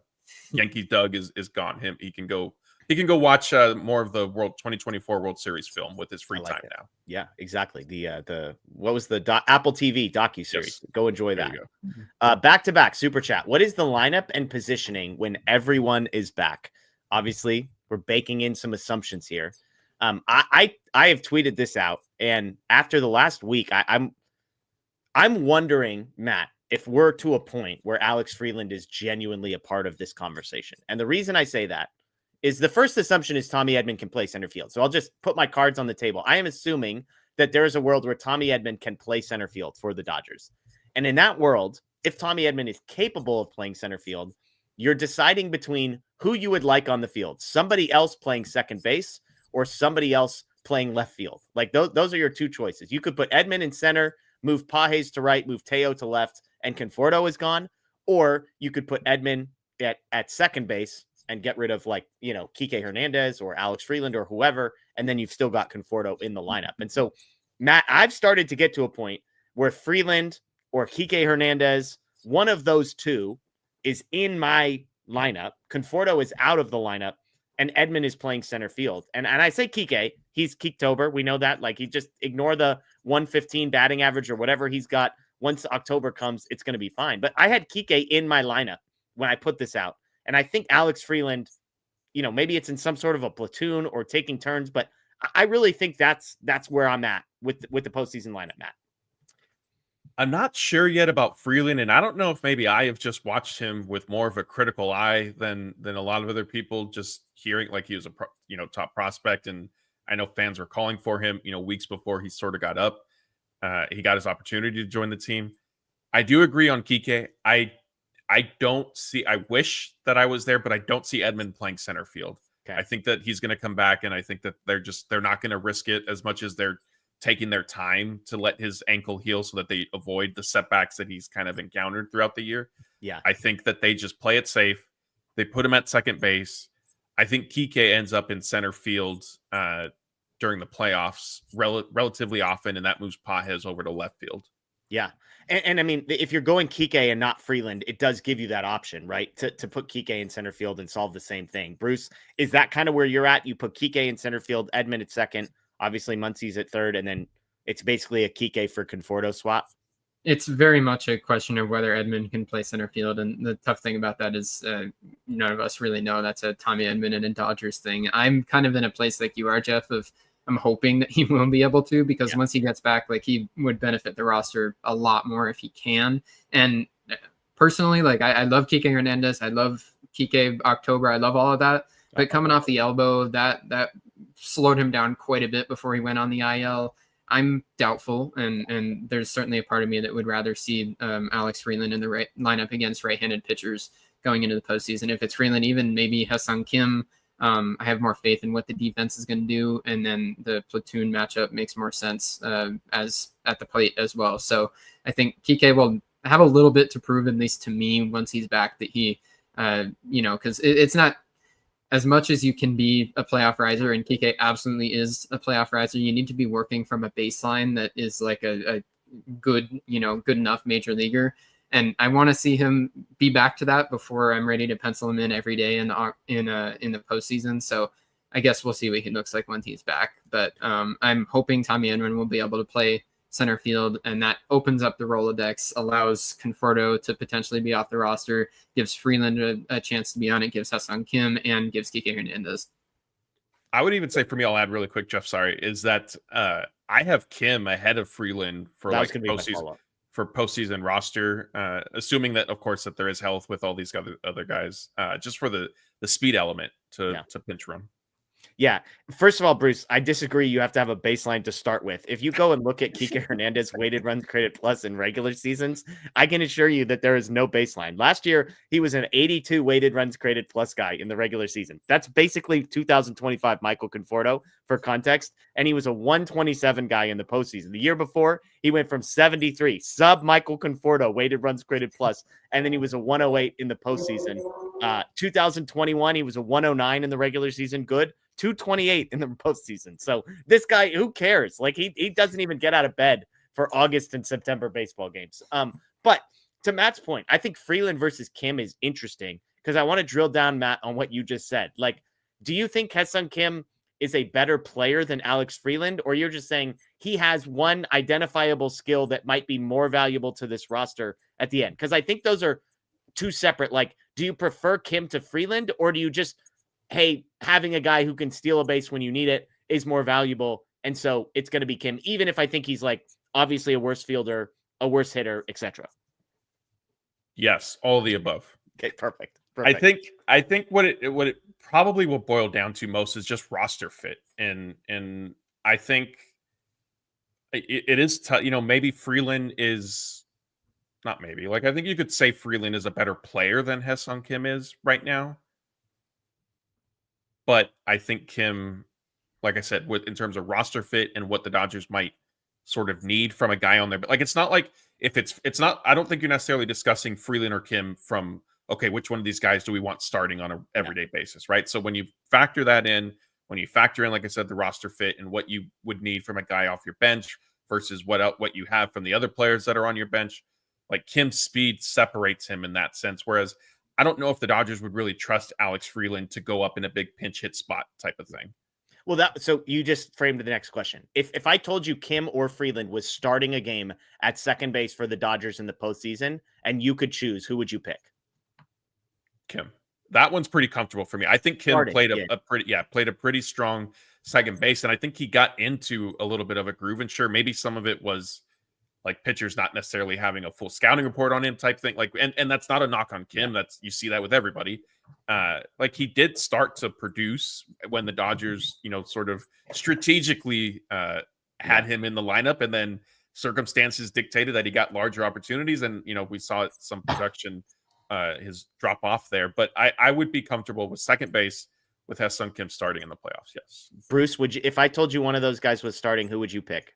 Yankee Doug is gone. He can go. He can go watch more of the 2024 World Series film with his free time now. Yeah, exactly. The what was the Apple TV docuseries? Yes. Go enjoy that. Back-to-back super chat. What is the lineup and positioning when everyone is back? Obviously, we're baking in some assumptions here. I have tweeted this out, and after the last week, I'm wondering, Matt, if we're to a point where Alex Freeland is genuinely a part of this conversation. And the reason I say that is the first assumption is Tommy Edman can play center field. So I'll just put my cards on the table. I am assuming that there is a world where Tommy Edman can play center field for the Dodgers. And in that world, if Tommy Edman is capable of playing center field, you're deciding between who you would like on the field, somebody else playing second base or somebody else playing left field. Like those are your two choices. You could put Edman in center, move Pages to right, move Teo to left, and Conforto is gone. Or you could put Edman at second base and get rid of Kike Hernandez or Alex Freeland or whoever, and then you've still got Conforto in the lineup. And so, Matt, I've started to get to a point where Freeland or Kike Hernandez, one of those two, is in my lineup. Conforto is out of the lineup, and Edman is playing center field. And I say Kike, he's Keektober. We know that. Like, he just ignore the 115 batting average or whatever he's got. Once October comes, it's going to be fine. But I had Kike in my lineup when I put this out. And I think Alex Freeland, maybe it's in some sort of a platoon or taking turns, but I really think that's where I'm at with the postseason lineup, Matt. I'm not sure yet about Freeland, and I don't know if maybe I have just watched him with more of a critical eye than a lot of other people, just hearing like he was a top prospect, and I know fans were calling for him, weeks before he sort of got up. He got his opportunity to join the team. I do agree on Kike. I wish that I was there, but I don't see Edman playing center field. Okay. I think that he's going to come back, and I think that they're not going to risk it as much as they're taking their time to let his ankle heal so that they avoid the setbacks that he's kind of encountered throughout the year. Yeah. I think that they just play it safe. They put him at second base. I think Kike ends up in center field during the playoffs relatively often, and that moves Pages over to left field. Yeah. And I mean, if you're going Kike and not Freeland, it does give you that option, right? To put Kike in center field and solve the same thing. Bruce, is that kind of where you're at? You put Kike in center field, Edman at second, obviously Muncy's at third, and then it's basically a Kike for Conforto swap. It's very much a question of whether Edman can play center field, and the tough thing about that is none of us really know. That's a Tommy Edman and a Dodgers thing. I'm kind of in a place like you are, Jeff, of I'm hoping that he will be able to, because once he gets back, like, he would benefit the roster a lot more if he can. And personally, like, I love Kike Hernandez. I love Kike October. I love all of that. But coming off the elbow, that slowed him down quite a bit before he went on the IL. I'm doubtful, and there's certainly a part of me that would rather see Alex Freeland in the right lineup against right-handed pitchers going into the postseason. If it's Freeland, even maybe Ha-Seong Kim, I have more faith in what the defense is going to do, and then the platoon matchup makes more sense as at the plate as well. So I think Kike will have a little bit to prove, at least to me, once he's back, that he, because it's not as much as you can be a playoff riser, and Kike absolutely is a playoff riser. You need to be working from a baseline that is like a good, good enough major leaguer. And I want to see him be back to that before I'm ready to pencil him in every day in the postseason. So I guess we'll see what he looks like when he's back. But I'm hoping Tommy Edman will be able to play center field, and that opens up the Rolodex, allows Conforto to potentially be off the roster, gives Freeland a chance to be on it, gives Ha-Seong Kim, and gives Kike Hernandez. I would even say, for me, I'll add really quick, Jeff, sorry, is that I have Kim ahead of Freeland for That was gonna be my postseason, follow-up. for postseason roster, assuming that, of course, that there is health with all these other guys, just for the speed element to pinch run. Yeah. First of all, Bruce, I disagree. You have to have a baseline to start with. If you go and look at Kike Hernandez weighted runs created plus in regular seasons, I can assure you that there is no baseline. Last year, he was an 82 weighted runs created plus guy in the regular season. That's basically 2025 Michael Conforto for context. And he was a 127 guy in the postseason. The year before, he went from 73 sub Michael Conforto weighted runs created plus, and then he was a 108 in the postseason. 2021, he was a 109 in the regular season. Good. 228 in the postseason. So this guy, who cares? Like, he doesn't even get out of bed for August and September baseball games. But to Matt's point, I think Freeland versus Kim is interesting because I want to drill down, Matt, on what you just said. Like, do you think Ha-Seong Kim is a better player than Alex Freeland, or you're just saying he has one identifiable skill that might be more valuable to this roster at the end? Because I think those are two separate. Like, do you prefer Kim to Freeland, or do you just, hey, having a guy who can steal a base when you need it is more valuable, and so it's going to be Kim, even if I think he's, like, obviously a worse fielder, a worse hitter, etc.? Yes, all of the above. Okay, perfect. I think what it probably will boil down to most is just roster fit, and I think it is maybe Freeland is not maybe, like, I think you could say Freeland is a better player than Ha-Seong Kim is right now. But I think Kim, like I said, in terms of roster fit and what the Dodgers might sort of need from a guy on there, but like, it's not like it's not, I don't think you're necessarily discussing Freeland or Kim from, okay, which one of these guys do we want starting on an everyday basis, right? So when you factor that in, like I said, the roster fit and what you would need from a guy off your bench versus what you have from the other players that are on your bench, like, Kim's speed separates him in that sense. Whereas I don't know if the Dodgers would really trust Alex Freeland to go up in a big pinch hit spot type of thing. Well, so you just framed the next question. If I told you Kim or Freeland was starting a game at second base for the Dodgers in the postseason, and you could choose, who would you pick? Kim. That one's pretty comfortable for me. I think Kim played a pretty strong second base, and I think he got into a little bit of a groove. And sure, maybe some of it was like pitchers not necessarily having a full scouting report on him type thing. Like, and that's not a knock on Kim. That's, you see that with everybody. Like, he did start to produce when the Dodgers, sort of strategically had him in the lineup, and then circumstances dictated that he got larger opportunities. And, we saw some production, his drop off there, but I would be comfortable with second base with Ha-Seong Kim starting in the playoffs. Yes. Bruce, if I told you one of those guys was starting, who would you pick?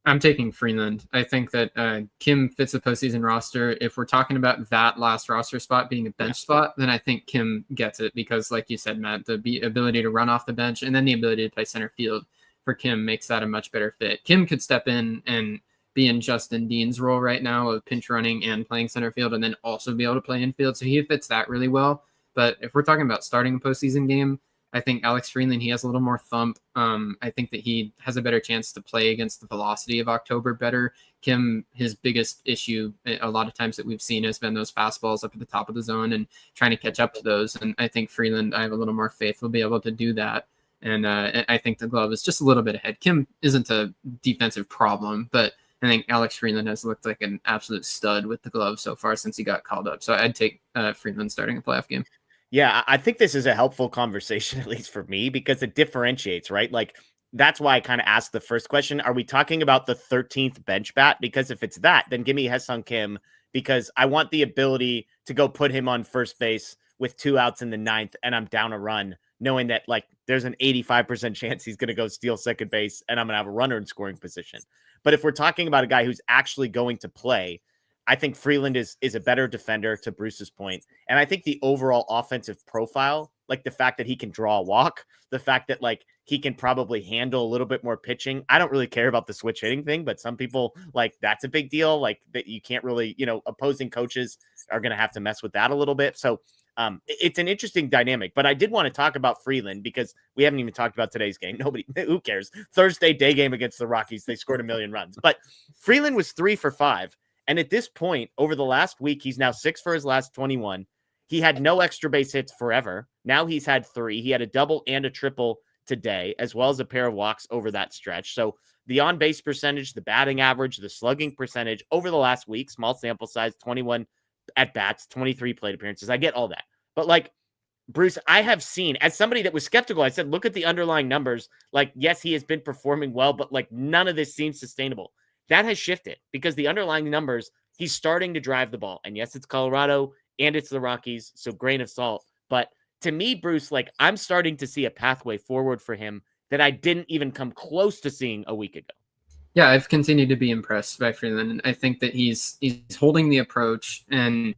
I'm taking Freeland. I think that Kim fits the postseason roster. If we're talking about that last roster spot being a bench spot, then I think Kim gets it because, like you said, Matt, the ability to run off the bench and then the ability to play center field for Kim makes that a much better fit. Kim could step in and be in Justin Dean's role right now of pinch running and playing center field, and then also be able to play infield. So he fits that really well. But if we're talking about starting a postseason game, I think Alex Freeland, he has a little more thump. I think that he has a better chance to play against the velocity of October better. Kim, his biggest issue a lot of times that we've seen has been those fastballs up at the top of the zone and trying to catch up to those. And I think Freeland, I have a little more faith, will be able to do that. And I think the glove is just a little bit ahead. Kim isn't a defensive problem, but I think Alex Freeland has looked like an absolute stud with the glove so far since he got called up. So I'd take Freeland starting a playoff game. Yeah, I think this is a helpful conversation, at least for me, because it differentiates, right? Like, that's why I kind of asked the first question. Are we talking about the 13th bench bat? Because if it's that, then give me Ha-Seong Kim, because I want the ability to go put him on first base with 2 outs in the 9th and I'm down a run, knowing that like there's an 85% chance he's going to go steal second base and I'm going to have a runner in scoring position. But if we're talking about a guy who's actually going to play, I think Freeland is a better defender, to Bruce's point. And I think the overall offensive profile, like the fact that he can draw a walk, the fact that like he can probably handle a little bit more pitching. I don't really care about the switch hitting thing, but some people like that's a big deal. Like that you can't really, opposing coaches are going to have to mess with that a little bit. So it's an interesting dynamic, but I did want to talk about Freeland because we haven't even talked about today's game. Who cares? Thursday day game against the Rockies. They scored 1 million runs, but Freeland was 3 for 5. And at this point, over the last week, he's now 6 for his last 21. He had no extra base hits forever. Now he's had 3. He had a double and a triple today, as well as a pair of walks over that stretch. So the on-base percentage, the batting average, the slugging percentage over the last week, small sample size, 21 at-bats, 23 plate appearances. I get all that. But like, Bruce, I have seen, as somebody that was skeptical, I said, look at the underlying numbers. Like, yes, he has been performing well, but like none of this seems sustainable. That has shifted because the underlying numbers, he's starting to drive the ball. And yes, it's Colorado and it's the Rockies, so grain of salt. But to me, Bruce, like I'm starting to see a pathway forward for him that I didn't even come close to seeing a week ago. Yeah, I've continued to be impressed by Freeland. I think that he's holding the approach. And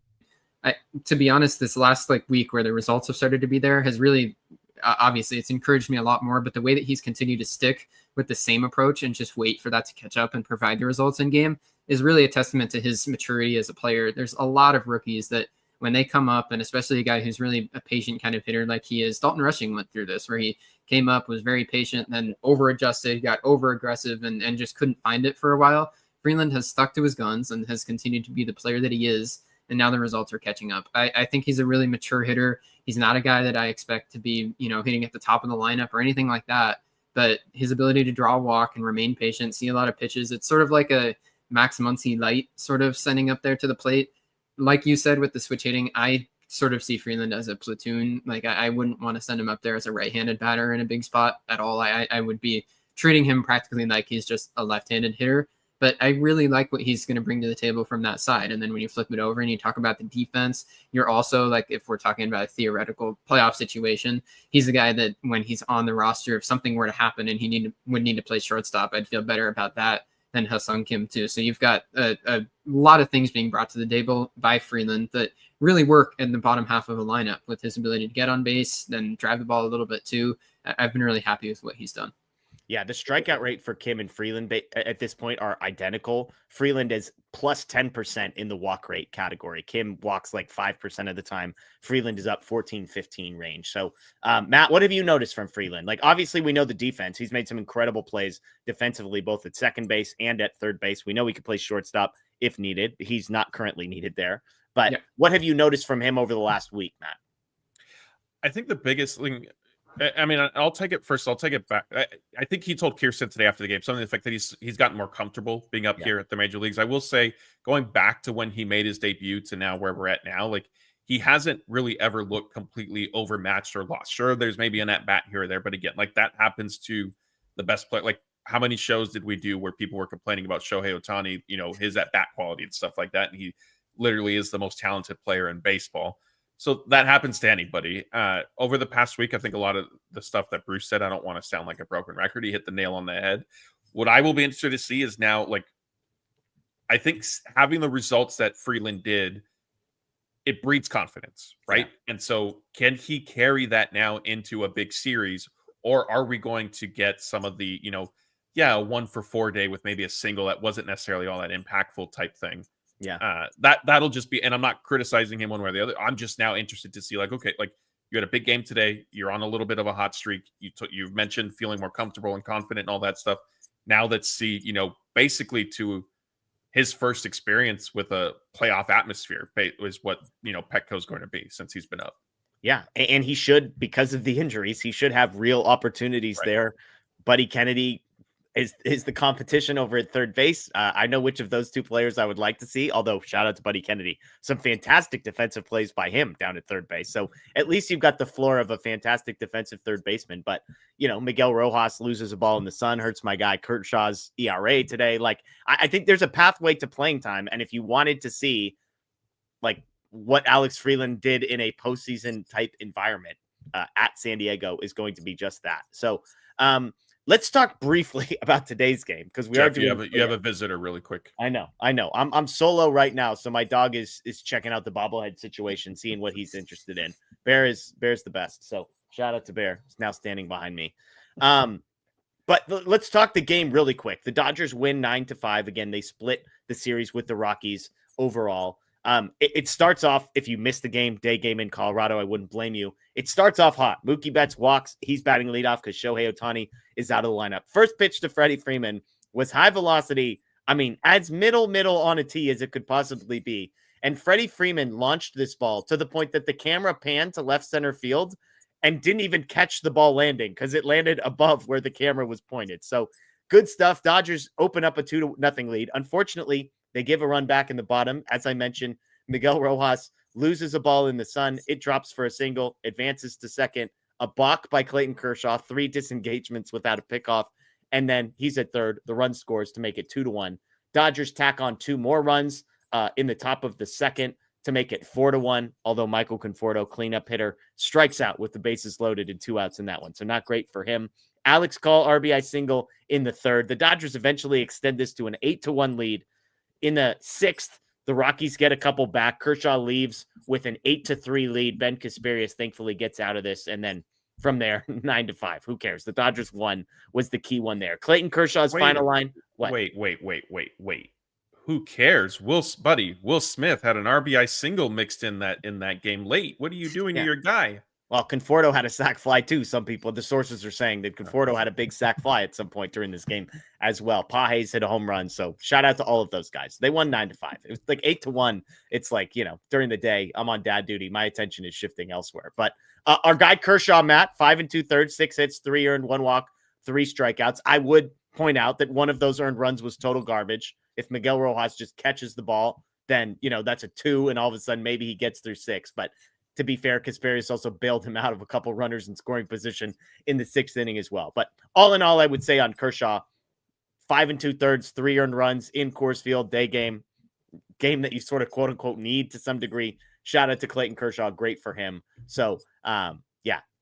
to be honest, this last week where the results have started to be there has really, obviously it's encouraged me a lot more, but the way that he's continued to stick with the same approach and just wait for that to catch up and provide the results in game is really a testament to his maturity as a player. There's a lot of rookies that when they come up, and especially a guy who's really a patient kind of hitter like he is, Dalton Rushing went through this where he came up, was very patient, then over-adjusted, got over-aggressive and just couldn't find it for a while. Freeland has stuck to his guns and has continued to be the player that he is. And now the results are catching up. I think he's a really mature hitter. He's not a guy that I expect to be, hitting at the top of the lineup or anything like that. But his ability to draw a walk and remain patient, see a lot of pitches, it's sort of like a Max Muncy light sort of sending up there to the plate. Like you said with the switch hitting, I sort of see Freeland as a platoon. Like I wouldn't want to send him up there as a right-handed batter in a big spot at all. I would be treating him practically like he's just a left-handed hitter. But I really like what he's going to bring to the table from that side. And then when you flip it over and you talk about the defense, you're also like, if we're talking about a theoretical playoff situation, he's a guy that when he's on the roster, if something were to happen and he would need to play shortstop, I'd feel better about that than Ha-Seong Kim too. So you've got a lot of things being brought to the table by Freeland that really work in the bottom half of a lineup with his ability to get on base, then drive the ball a little bit too. I've been really happy with what he's done. Yeah, the strikeout rate for Kim and Freeland at this point are identical. Freeland is plus 10% in the walk rate category. Kim walks like 5% of the time. Freeland is up 14-15 range. So, Matt, what have you noticed from Freeland? Like, obviously, we know the defense. He's made some incredible plays defensively, both at second base and at third base. We know he could play shortstop if needed. He's not currently needed there. But What have you noticed from him over the last week, Matt? I think the biggest thing, I mean, I'll take it first. I'll take it back. I think he told Kirsten today after the game, something to the fact that he's gotten more comfortable being up here at the major leagues. I will say, going back to when he made his debut to now where we're at now, like he hasn't really ever looked completely overmatched or lost. Sure, there's maybe an at bat here or there, but again, like that happens to the best player. Like how many shows did we do where people were complaining about Shohei Ohtani, his at bat quality and stuff like that, and he literally is the most talented player in baseball. So that happens to anybody. Over the past week, I think a lot of the stuff that Bruce said, I don't want to sound like a broken record. He hit the nail on the head. What I will be interested to see is now, like, I think having the results that Freeland did, it breeds confidence, right? Yeah. And so can he carry that now into a big series, or are we going to get some of the, a 1 for 4 day with maybe a single that wasn't necessarily all that impactful type thing? Yeah. That'll just be, and I'm not criticizing him one way or the other. I'm just now interested to see, like, okay, like, You had a big game today. You're on a little bit of a hot streak. You've mentioned feeling more comfortable and confident and all that stuff. Now let's see, basically to his first experience with a playoff atmosphere is what, Petco's going to be since he's been up. Yeah. And he should, because of the injuries, he should have real opportunities there. Buddy Kennedy is the competition over at third base. I know which of those two players I would like to see, although shout out to Buddy Kennedy. Some fantastic defensive plays by him down at third base. So at least you've got the floor of a fantastic defensive third baseman. But, Miguel Rojas loses a ball in the sun, hurts my guy Kershaw's ERA today. Like, I think there's a pathway to playing time. And if you wanted to see, like, what Alex Freeland did in a postseason type environment at San Diego is going to be just that. So, let's talk briefly about today's game because we Jeff, you have a visitor really quick. I know. I'm solo right now, so my dog is checking out the bobblehead situation, seeing what he's interested in. Bear's the best, so shout out to Bear. He's now standing behind me. But let's talk the game really quick. The Dodgers win 9-5. Again, they split the series with the Rockies overall. It starts off, if you missed the game, day game in Colorado, I wouldn't blame you. It starts off hot. Mookie Betts walks. He's batting leadoff because Shohei Ohtani is out of the lineup. First pitch to Freddie Freeman was high velocity. I mean, as middle on a tee as it could possibly be. And Freddie Freeman launched this ball to the point that the camera panned to left center field and didn't even catch the ball landing because it landed above where the camera was pointed. So good stuff. Dodgers open up a 2-0 lead. Unfortunately, they give a run back in the bottom. As I mentioned, Miguel Rojas loses a ball in the sun. It drops for a single, advances to second, a balk by Clayton Kershaw, 3 disengagements without a pickoff, and then he's at third. The run scores to make it 2-1. Dodgers tack on 2 more runs in the top of the second to make it 4-1, although Michael Conforto, cleanup hitter, strikes out with the bases loaded and 2 outs in that one. So not great for him. Alex Call, RBI single in the third. The Dodgers eventually extend this to an 8-1 lead. In the 6th, the Rockies get a couple back. Kershaw leaves with an 8-3 lead. Ben Kasparius thankfully gets out of this. And then from there, 9-5. Who cares? The Dodgers won was the key one there. Clayton Kershaw's final line. What? Wait. Who cares? Will Smith had an RBI single mixed in that game late. What are you doing to your guy? Well, Conforto had a sac fly too. Some people, the sources are saying that Conforto had a big sac fly at some point during this game as well. Pages hit a home run. So shout out to all of those guys. They won 9-5. It was like 8-1. It's like, during the day, I'm on dad duty. My attention is shifting elsewhere. But our guy Kershaw, Matt, 5 2/3, 6 hits, 3 earned, 1 walk, 3 strikeouts. I would point out that one of those earned runs was total garbage. If Miguel Rojas just catches the ball, then, that's a 2. And all of a sudden, maybe he gets through 6. But to be fair, Kasparius also bailed him out of a couple runners in scoring position in the 6th inning as well. But all in all, I would say on Kershaw, 5 2/3, 3 earned runs in Coors Field, day game that you sort of quote unquote need to some degree. Shout out to Clayton Kershaw. Great for him. So,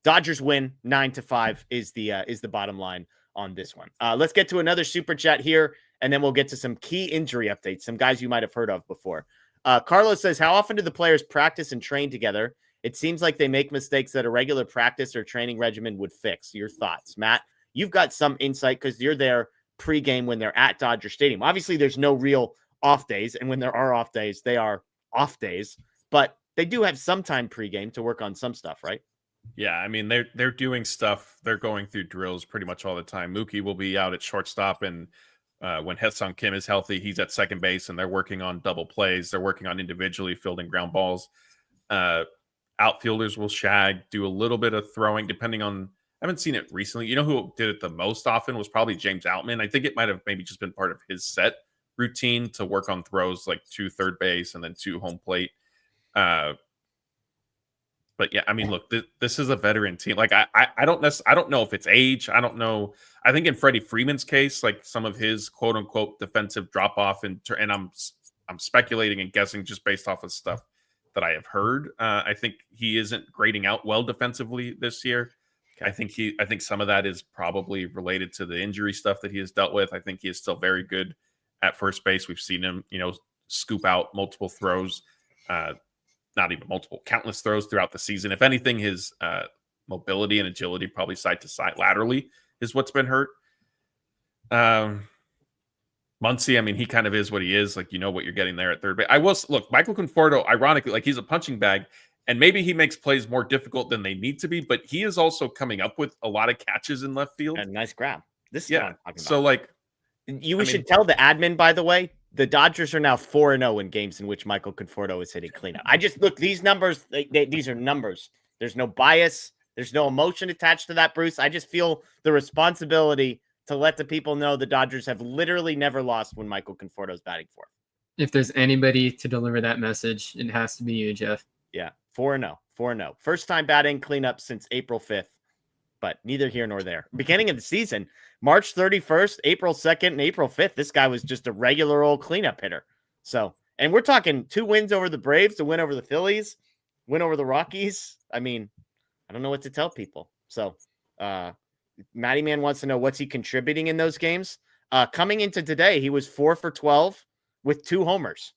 Dodgers win 9-5 is the bottom line on this one. Let's get to another super chat here, and then we'll get to some key injury updates, some guys you might have heard of before. Carlos says, how often do the players practice and train together? It seems like they make mistakes that a regular practice or training regimen would fix. Your thoughts, Matt? You've got some insight because you're there pregame when they're at Dodger Stadium. Obviously, there's no real off days, and when there are off days, they are off days. But they do have some time pregame to work on some stuff, right? Yeah, I mean, they're doing stuff. They're going through drills pretty much all the time. Mookie will be out at shortstop, and when Ha-Seong Kim is healthy, he's at second base, and they're working on double plays. They're working on individually fielding ground balls. Outfielders will shag, do a little bit of throwing, depending on. I haven't seen it recently. You know who did it the most often was probably James Outman. I think it might have maybe just been part of his set routine to work on throws like to third base and then to home plate. But yeah, I mean, look, this is a veteran team. Like I don't know if it's age. I don't know. I think in Freddie Freeman's case, like some of his quote unquote defensive drop off, and I'm speculating and guessing just based off of stuff that I have heard. I think he isn't grading out well defensively this year. I think some of that is probably related to the injury stuff that he has dealt with. I think he is still very good at first base. We've seen him, scoop out multiple throws, not even multiple, countless throws throughout the season. If anything, his mobility and agility, probably side to side laterally, is what's been hurt. Muncy, I mean, he kind of is what he is. Like, what you're getting there at third base. Michael Conforto, ironically, like he's a punching bag, And maybe he makes plays more difficult than they need to be, but he is also coming up with a lot of catches in left field. A nice grab. This is what Yeah. I'm talking about. So like, we should tell the admin, by the way, the Dodgers are now 4-0 in games in which Michael Conforto is hitting cleanup. I just look, these numbers, these are numbers. There's no bias. There's no emotion attached to that, Bruce. I just feel the responsibility to let the people know the Dodgers have literally never lost when Michael Conforto is batting fourth. If there's anybody to deliver that message, it has to be you, Jeff. Yeah, 4-0, 4-0. First time batting cleanup since April 5th, but neither here nor there. Beginning of the season, March 31st, April 2nd, and April 5th, this guy was just a regular old cleanup hitter. So, and we're talking 2 wins over the Braves, a win over the Phillies, win over the Rockies. I mean, I don't know what to tell people. So, Matty Man wants to know what's he contributing in those games. Coming into today, he was 4 for 12 with 2 homers.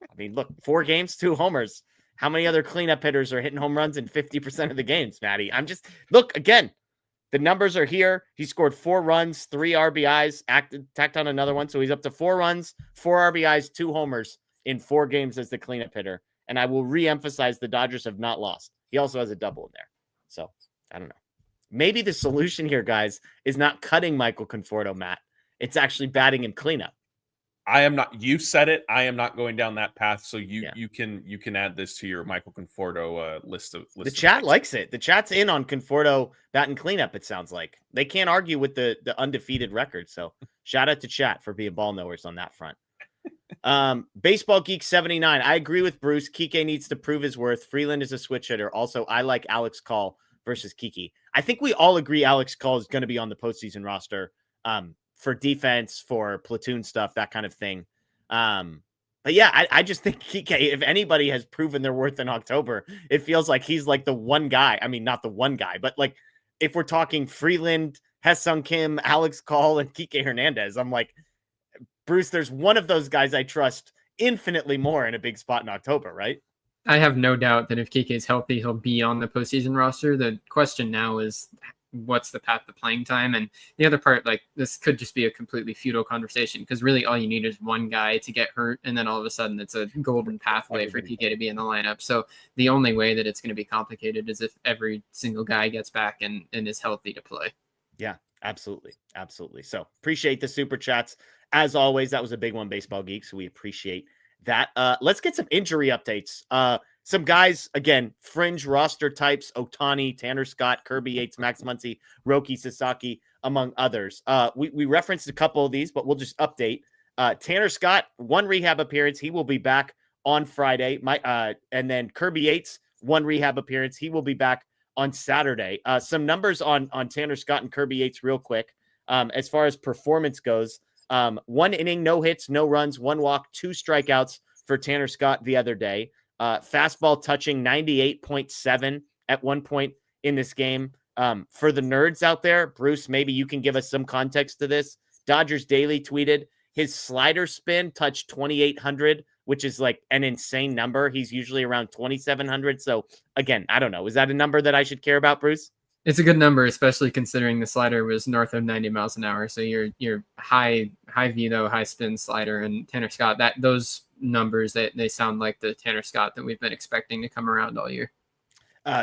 I mean, look, 4 games, 2 homers. How many other cleanup hitters are hitting home runs in 50% of the games, Matty? Look, again, the numbers are here. He scored 4 runs, 3 RBIs, tacked on another one. So he's up to 4 runs, 4 RBIs, 2 homers in 4 games as the cleanup hitter. And I will reemphasize the Dodgers have not lost. He also has a double in there. So I don't know. Maybe the solution here, guys, is not cutting Michael Conforto, Matt. It's actually batting in cleanup. I am not. You said it. I am not going down that path. So you can add this to your Michael Conforto list of. The chat likes it. The chat's in on Conforto batting cleanup. It sounds like they can't argue with the undefeated record. So shout out to chat for being ball knowers on that front. Baseball Geek 79. I agree with Bruce. Kike needs to prove his worth. Freeland is a switch hitter. Also, I like Alex Call versus Kike. I think we all agree Alex Call is going to be on the postseason roster. For defense, for platoon stuff, that kind of thing. But yeah, I just think Kike, if anybody has proven their worth in October, it feels like he's like the one guy. I mean, not the one guy, but like if we're talking Freeland, Ha-Seong Kim, Alex Call, and Kike Hernandez, I'm like, Bruce, there's one of those guys I trust infinitely more in a big spot in October, right? I have no doubt that if Kike is healthy, he'll be on the postseason roster. The question now is, what's the path to playing time? And the other part, like, this could just be a completely futile conversation because really all you need is one guy to get hurt, and then all of a sudden it's a golden pathway for Kike to be in the lineup. So the only way that it's going to be complicated is if every single guy gets back and is healthy to play. Yeah, absolutely. So appreciate the super chats. As always, that was a big one, Baseball Geeks. So we appreciate that. Let's get some injury updates. Some guys, again, fringe roster types: Ohtani, Tanner Scott, Kirby Yates, Max Muncy, Roki Sasaki, among others. We referenced a couple of these, but we'll just update. Tanner Scott, 1 rehab appearance. He will be back on Friday. And then Kirby Yates, 1 rehab appearance. He will be back on Saturday. Some numbers on Tanner Scott and Kirby Yates real quick. As far as performance goes, 1 inning, no hits, no runs, 1 walk, 2 strikeouts for Tanner Scott the other day. Fastball touching 98.7 at one point in this game. For the nerds out there, Bruce, maybe you can give us some context to this. Dodgers Daily tweeted his slider spin touched 2,800, which is like an insane number. He's usually around 2,700. So again, I don't know. Is that a number that I should care about, Bruce? It's a good number, especially considering the slider was north of 90 miles an hour. So your high velo, high spin slider, and Tanner Scott, those numbers, they sound like the Tanner Scott that we've been expecting to come around all year.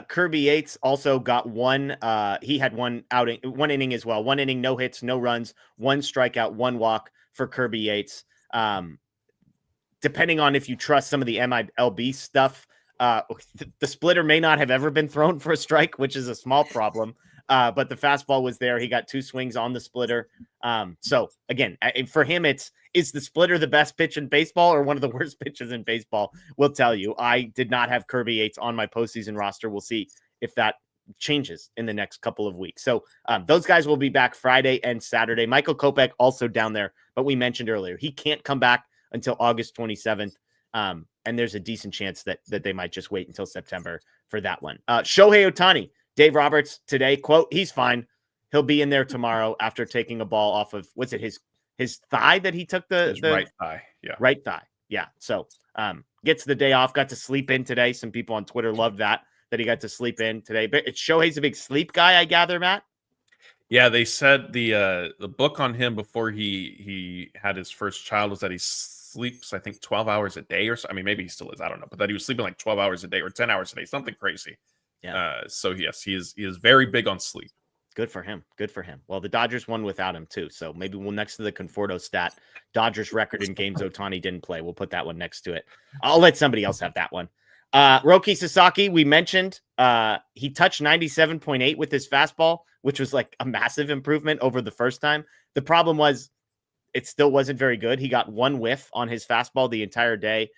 Kirby Yates also got 1. He had 1 outing, 1 inning as well. 1 inning, no hits, no runs, 1 strikeout, 1 walk for Kirby Yates. Depending on if you trust some of the MILB stuff, the splitter may not have ever been thrown for a strike, which is a small problem. But the fastball was there. He got 2 swings on the splitter. So again, for him, is the splitter the best pitch in baseball or one of the worst pitches in baseball? We'll tell you. I did not have Kirby Yates on my postseason roster. We'll see if that changes in the next couple of weeks. So those guys will be back Friday and Saturday. Michael Kopech also down there, but we mentioned earlier, he can't come back until August 27th. And there's a decent chance that they might just wait until September for that one. Shohei Ohtani, Dave Roberts today, quote, he's fine. He'll be in there tomorrow after taking a ball off of, what's it, his thigh that he took the right thigh. Yeah. Right thigh. Yeah. So gets the day off, got to sleep in today. Some people on Twitter loved that he got to sleep in today. But Shohei's a big sleep guy, I gather, Matt. Yeah, they said the book on him before he had his first child was that he sleeps, I think 12 hours a day or so. I mean, maybe he still is, I don't know, but that he was sleeping like 12 hours a day or 10 hours a day, something crazy. Yeah. So yes, he is very big on sleep. Good for him. Good for him. Well, the Dodgers won without him too. So maybe we'll next to the Conforto stat, Dodgers record in games Ohtani didn't play. We'll put that one next to it. I'll let somebody else have that one. Roki Sasaki, we mentioned, he touched 97.8 with his fastball, which was like a massive improvement over the first time. The problem was it still wasn't very good. He got one whiff on his fastball the entire day.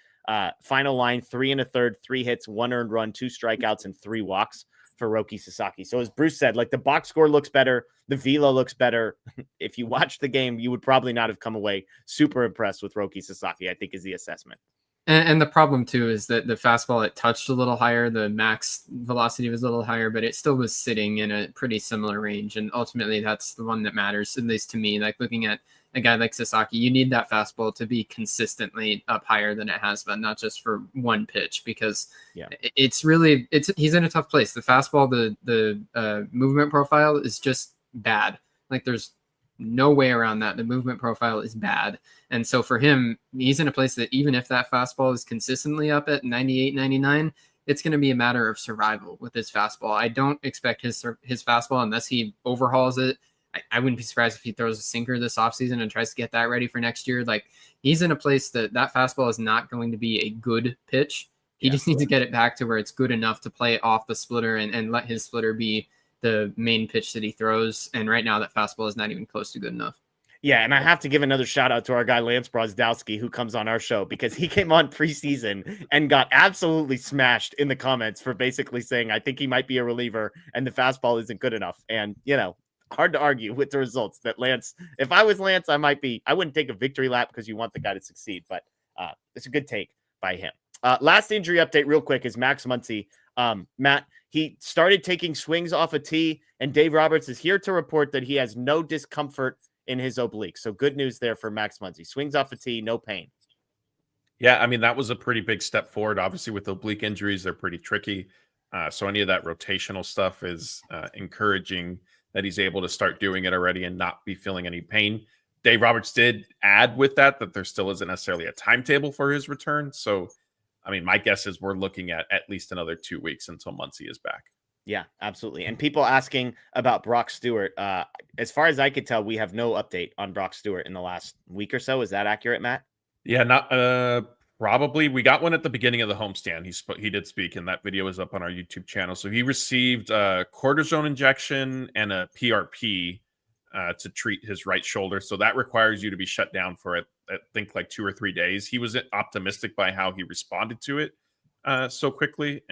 Final line, 3 1/3, 3 hits, 1 earned run, 2 strikeouts, and 3 walks for Roki Sasaki. So as Bruce said, like the box score looks better. The velo looks better. If you watched the game, you would probably not have come away super impressed with Roki Sasaki, I think is the assessment. And the problem too is that the fastball, it touched a little higher. The max velocity was a little higher, but it still was sitting in a pretty similar range. And ultimately that's the one that matters, at least to me. Like looking at a guy like Sasaki, you need that fastball to be consistently up higher than it has been, not just for one pitch, because he's in a tough place. The fastball, the movement profile is just bad. Like there's no way around that. The movement profile is bad. And so for him, he's in a place that even if that fastball is consistently up at 98, 99, it's going to be a matter of survival with his fastball. I don't expect his fastball, unless he overhauls it. I wouldn't be surprised if he throws a sinker this offseason and tries to get that ready for next year. Like he's in a place that fastball is not going to be a good pitch. He just needs to get it back to where it's good enough to play off the splitter and let his splitter be the main pitch that he throws. And right now that fastball is not even close to good enough. Yeah, and I have to give another shout out to our guy Lance Brozdowski, who comes on our show, because he came on preseason and got absolutely smashed in the comments for basically saying, I think he might be a reliever and the fastball isn't good enough. And, hard to argue with the results that Lance, if I was Lance, I wouldn't take a victory lap because you want the guy to succeed, but it's a good take by him. Last injury update real quick is Max Muncy. Matt, he started taking swings off a tee, and Dave Roberts is here to report that he has no discomfort in his oblique. So good news there for Max Muncy. Swings off a tee, no pain. Yeah, I mean, that was a pretty big step forward. Obviously, with oblique injuries, they're pretty tricky. So any of that rotational stuff is encouraging that he's able to start doing it already and not be feeling any pain. Dave Roberts did add with that there still isn't necessarily a timetable for his return. So, I mean, my guess is we're looking at least another 2 weeks until Muncy is back. Yeah, absolutely. And people asking about Brock Stewart. As far as I could tell, we have no update on Brock Stewart in the last week or so. Is that accurate, Matt? Yeah, not probably. We got one at the beginning of the homestand. He did speak, and that video is up on our YouTube channel. So he received a cortisone injection and a PRP to treat his right shoulder. So that requires you to be shut down for I think like 2 or 3 days. He was optimistic by how he responded to it so quickly,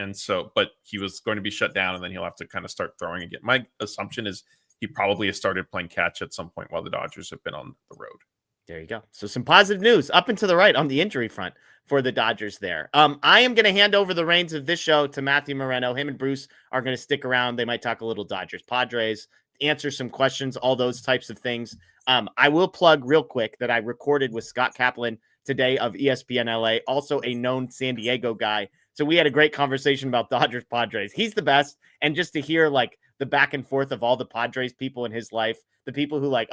but he was going to be shut down, and then he'll have to kind of start throwing again. My assumption is he probably has started playing catch at some point while the Dodgers have been on the road. There you go. So some positive news up and to the right on the injury front for the Dodgers there. I am going to hand over the reins of this show to Matthew Moreno. Him and Bruce are going to stick around. They might talk a little Dodgers, Padres, answer some questions, all those types of things. I will plug real quick that I recorded with Scott Kaplan today of ESPN LA, also a known San Diego guy. So we had a great conversation about Dodgers Padres. He's the best. And just to hear like the back and forth of all the Padres people in his life, the people who like,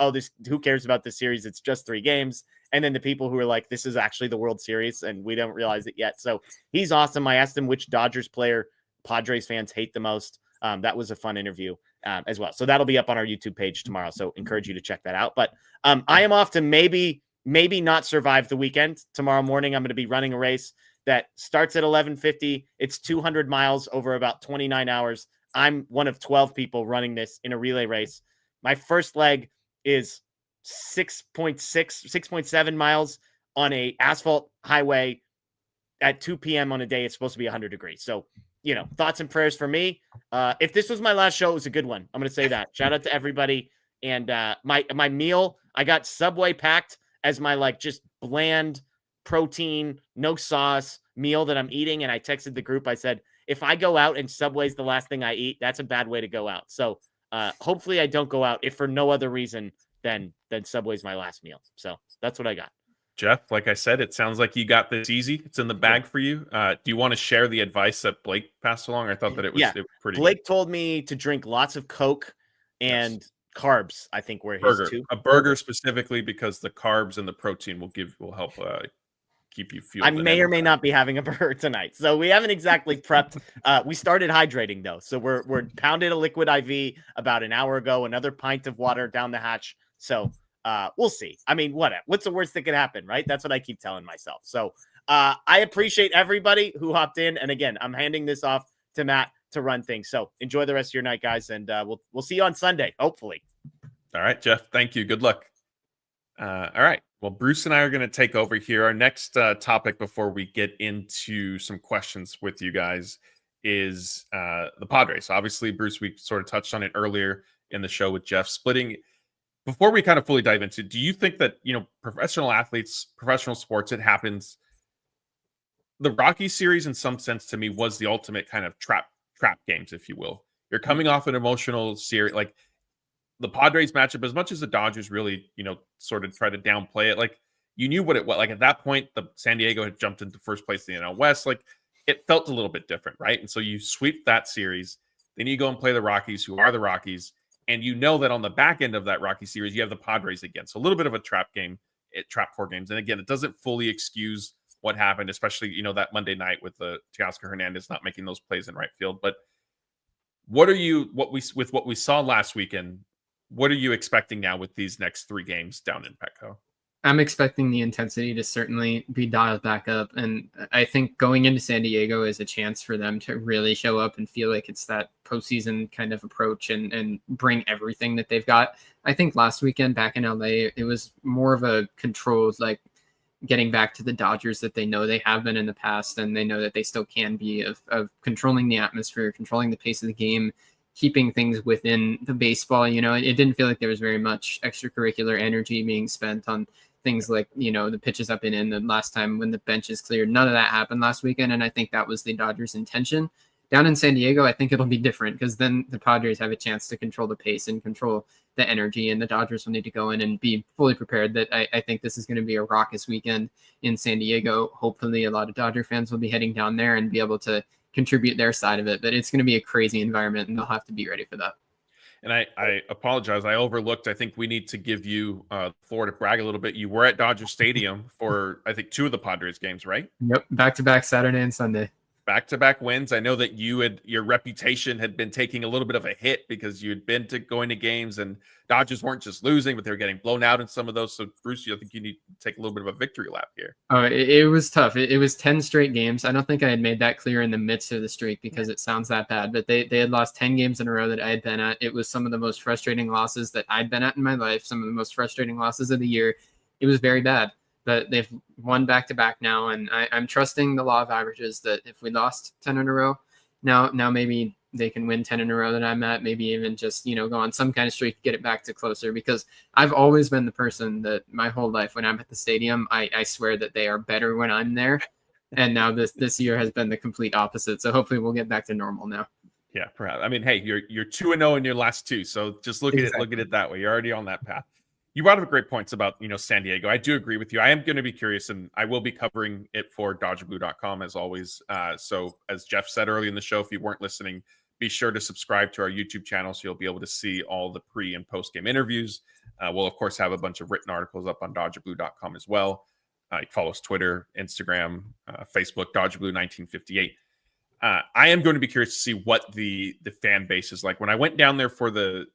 who cares about this series? It's just 3 games. And then the people who are like, this is actually the World Series and we don't realize it yet. So he's awesome. I asked him which Dodgers player Padres fans hate the most. That was a fun interview as well. So that'll be up on our YouTube page tomorrow. So encourage you to check that out. But I am off to maybe not survive the weekend. Tomorrow morning, I'm going to be running a race that starts at 11:50. It's 200 miles over about 29 hours. I'm one of 12 people running this in a relay race. My first leg is 6.7 miles on a asphalt highway at 2 p.m. on a day it's supposed to be 100 degrees. So, thoughts and prayers for me. If this was my last show, it was a good one. I'm going to say that. Shout out to everybody. And my meal, I got Subway packed as my just bland protein, no sauce meal that I'm eating. And I texted the group. I said, if I go out and Subway's the last thing I eat, that's a bad way to go out. So hopefully I don't go out if for no other reason than Subway's my last meal. So that's what I got. Jeff, like I said, it sounds like you got this easy. It's in the bag for you. Do you want to share the advice that Blake passed along? I thought that it was pretty Blake good. told me to drink lots of Coke and carbs, I think were his burger. two. A burger specifically because the carbs and the protein will help keep you fueled. I may or may not be having a burger tonight, so we haven't exactly prepped. We started hydrating though, so we're pounded a liquid IV about an hour ago. Another pint of water down the hatch. So we'll see. I mean, what's the worst that could happen, right? That's what I keep telling myself. So I appreciate everybody who hopped in, and again, I'm handing this off to Matt to run things. So enjoy the rest of your night, guys, and we'll see you on Sunday, hopefully. All right, Jeff. Thank you. Good luck. All right. Well, Bruce and I are going to take over here. Our next topic before we get into some questions with you guys is the Padres. Obviously, Bruce, we sort of touched on it earlier in the show with Jeff splitting. Before we kind of fully dive into it, do you think that, professional athletes, professional sports, it happens? The Rockies series, in some sense, to me, was the ultimate kind of trap games, if you will. You're coming off an emotional series, like the Padres matchup, as much as the Dodgers really, sort of try to downplay it, like you knew what it was. Like at that point, the San Diego had jumped into first place in the NL West. Like it felt a little bit different, right? And so you sweep that series, then you go and play the Rockies, who are the Rockies, and you know that on the back end of that Rocky series, you have the Padres again. So a little bit of a trap four games. And again, it doesn't fully excuse what happened, especially, that Monday night with the Teoscar Hernandez not making those plays in right field. But what we saw last weekend, what are you expecting now with these next 3 games down in Petco? I'm expecting the intensity to certainly be dialed back up. And I think going into San Diego is a chance for them to really show up and feel like it's that postseason kind of approach and bring everything that they've got. I think last weekend back in LA, it was more of a controlled, like getting back to the Dodgers that they know they have been in the past. And they know that they still can be of controlling the atmosphere, controlling the pace of the game, keeping things within the baseball. It didn't feel like there was very much extracurricular energy being spent on things like, the pitches up and in the last time when the bench is cleared. None of that happened last weekend. And I think that was the Dodgers' intention. Down in San Diego, I think it'll be different because then the Padres have a chance to control the pace and control the energy, and the Dodgers will need to go in and be fully prepared that I think this is going to be a raucous weekend in San Diego. Hopefully a lot of Dodger fans will be heading down there and be able to contribute their side of it, but it's going to be a crazy environment and they'll have to be ready for that. And I apologize. I overlooked. I think we need to give you floor to brag a little bit. You were at Dodger Stadium for, I think, 2 of the Padres games, right? Yep. Back-to-back Saturday and Sunday. Back-to-back wins. I know that your reputation had been taking a little bit of a hit because you had been going to games and Dodgers weren't just losing, but they were getting blown out in some of those. So, Bruce, I think you need to take a little bit of a victory lap here. Oh, it was tough. It was 10 straight games. I don't think I had made that clear in the midst of the streak because it sounds that bad, but they had lost 10 games in a row that I had been at. It was some of the most frustrating losses that I'd been at in my life, some of the most frustrating losses of the year. It was very bad, but they've won back-to-back now, and I'm trusting the law of averages that if we lost 10 in a row, now maybe they can win 10 in a row that I'm at, maybe even just, go on some kind of streak, get it back to closer, because I've always been the person that my whole life when I'm at the stadium, I swear that they are better when I'm there. And now this year has been the complete opposite. So hopefully we'll get back to normal now. Yeah, perhaps. I mean, hey, you're 2-0 in your last 2. So just look at it that way. You're already on that path. You brought up great points about, San Diego. I do agree with you. I am going to be curious, and I will be covering it for DodgerBlue.com as always. So as Jeff said early in the show, if you weren't listening, be sure to subscribe to our YouTube channel so you'll be able to see all the pre- and post-game interviews. We'll, of course, have a bunch of written articles up on DodgerBlue.com as well. You can follow us Twitter, Instagram, Facebook, DodgerBlue1958. I am going to be curious to see what the fan base is like. When I went down there for the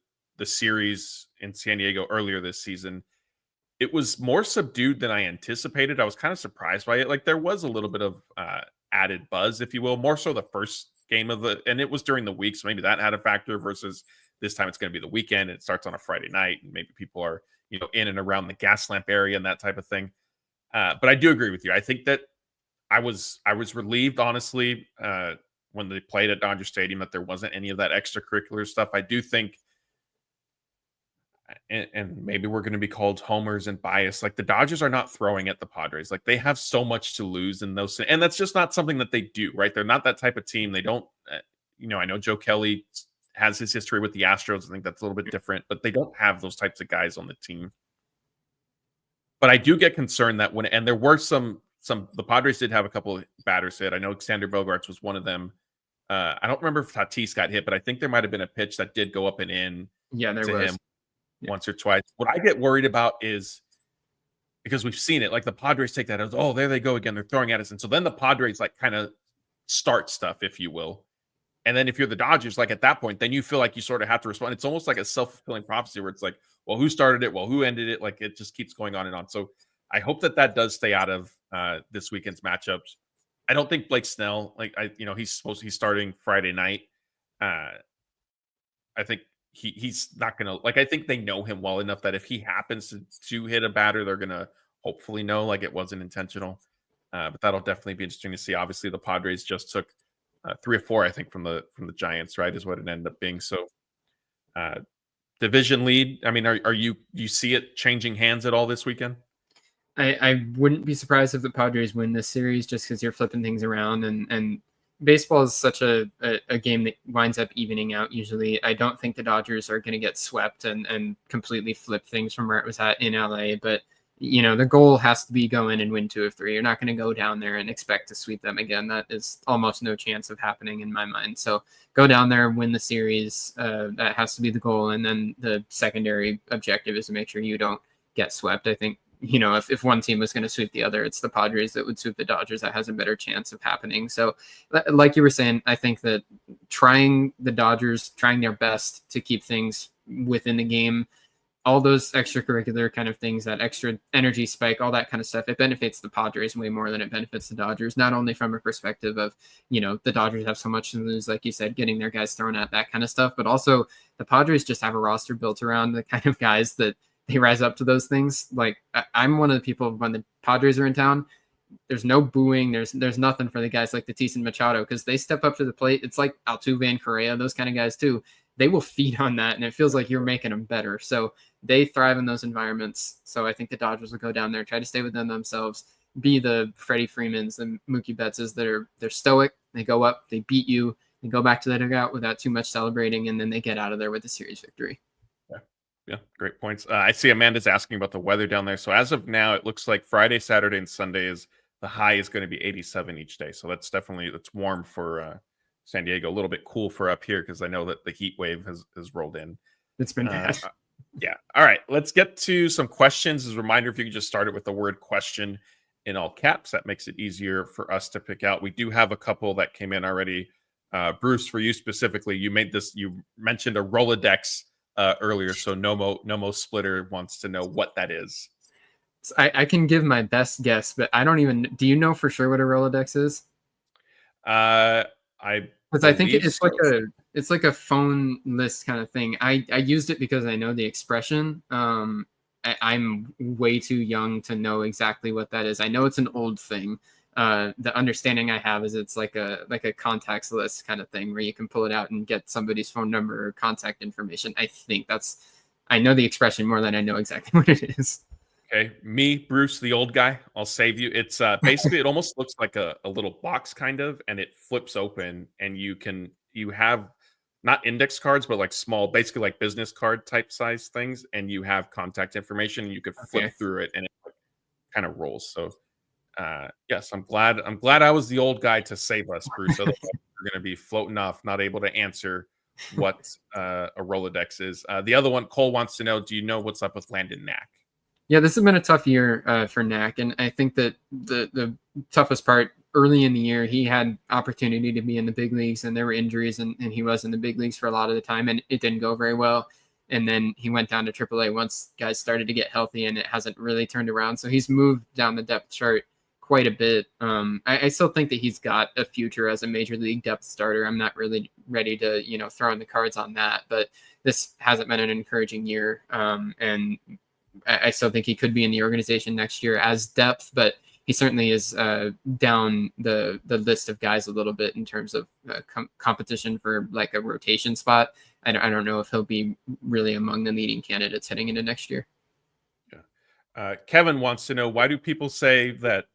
series in San Diego earlier this season, it was more subdued than I anticipated. I was kind of surprised by it. Like there was a little bit of added buzz, if you will, more so the first game and it was during the week. So maybe that had a factor versus this time it's going to be the weekend. It starts on a Friday night and maybe people are, in and around the gas lamp area and that type of thing. But I do agree with you. I think that I was relieved, honestly, when they played at Dodger Stadium that there wasn't any of that extracurricular stuff. I do think, and maybe we're going to be called homers and biased, like the Dodgers are not throwing at the Padres. Like they have so much to lose in those, and that's just not something that they do, right? They're not that type of team. They don't, I know Joe Kelly has his history with the Astros. I think that's a little bit different, but they don't have those types of guys on the team. But I do get concerned that and there were the Padres did have a couple of batters hit. I know Xander Bogaerts was one of them. I don't remember if Tatis got hit, but I think there might have been a pitch that did go up and in. Yeah, there was. Him once or twice. What I get worried about is because we've seen it. Like the Padres take that as, oh, there they go again. They're throwing at us. And so then the Padres like kind of start stuff, if you will. And then if you're the Dodgers, like at that point, then you feel like you sort of have to respond. It's almost like a self-fulfilling prophecy where it's like, well, who started it? Well, who ended it? Like it just keeps going on and on. So I hope that does stay out of this weekend's matchups. I don't think Blake Snell, he's starting Friday night. I think he's not gonna, like, I think they know him well enough that if he happens to hit a batter, they're gonna hopefully know like it wasn't intentional. But that'll definitely be interesting to see. Obviously, the Padres just took 3 or 4, I think, from the Giants, right? Is what it ended up being. So division lead. I mean, are you see it changing hands at all this weekend? I wouldn't be surprised if the Padres win this series, just because you're flipping things around, and baseball is such a game that winds up evening out usually. I don't think the Dodgers are going to get swept and completely flip things from where it was at in LA, but the goal has to be go in and win 2 of 3. You're not going to go down there and expect to sweep them again. That is almost no chance of happening in my mind. So go down there, win the series. That has to be the goal. And then the secondary objective is to make sure you don't get swept. I think, if one team was going to sweep the other, it's the Padres that would sweep the Dodgers. That has a better chance of happening. So like you were saying, I think that the Dodgers trying their best to keep things within the game, all those extracurricular kind of things, that extra energy spike, all that kind of stuff, it benefits the Padres way more than it benefits the Dodgers, not only from a perspective of, the Dodgers have so much to lose, like you said, getting their guys thrown at, that kind of stuff, but also the Padres just have a roster built around the kind of guys that they rise up to those things. Like I'm one of the people, when the Padres are in town, there's no booing. There's nothing for the guys like Tatis and Machado, because they step up to the plate. It's like Altuve and Correa, those kind of guys too. They will feed on that, and it feels like you're making them better. So they thrive in those environments. So I think the Dodgers will go down there, try to stay within themselves, be the Freddie Freemans, the Mookie Bettses they're stoic. They go up, they beat you, they go back to the dugout without too much celebrating, and then they get out of there with a series victory. Yeah, great points. I see Amanda's asking about the weather down there. So as of now, it looks like Friday, Saturday, and Sunday the high is going to be 87 each day. So that's warm for San Diego. A little bit cool for up here, because I know that the heat wave has rolled in. It's been bad. Yeah. All right. Let's get to some questions. As a reminder, if you could just start it with the word question in all caps, that makes it easier for us to pick out. We do have a couple that came in already. Bruce, for you specifically, you mentioned a Rolodex earlier. So Nomo Splitter wants to know what that is. I can give my best guess, but do you know for sure what a Rolodex is? I think it's like a phone list kind of thing. I used it because I know the expression. I'm way too young to know exactly what that is. I know it's an old thing. The understanding I have is it's like a contacts list kind of thing where you can pull it out and get somebody's phone number or contact information. I know the expression more than I know exactly what it is. Okay, me, Bruce, the old guy, I'll save you. It's basically, it almost looks like a little box kind of, and it flips open, and you have not index cards, but like small, basically like business card type size things, and you have contact information, and you could flip through it, and it kind of rolls. So yes, I'm glad I was the old guy to save us, Bruce. Otherwise we're going to be floating off, not able to answer what a Rolodex is. The other one, Cole wants to know, do you know what's up with Landon Knack? Yeah, this has been a tough year for Knack, and I think that the toughest part early in the year, he had opportunity to be in the big leagues, and there were injuries, and he was in the big leagues for a lot of the time, and it didn't go very well. And then he went down to AAA once guys started to get healthy, and it hasn't really turned around. So he's moved down the depth chart quite a bit. I still think that he's got a future as a major league depth starter. I'm not really ready to throw in the cards on that, but this hasn't been an encouraging year, and I still think he could be in the organization next year as depth, but he certainly is down the list of guys a little bit in terms of competition for like a rotation spot. I don't know if he'll be really among the leading candidates heading into next year. Yeah. Kevin wants to know, why do people say that,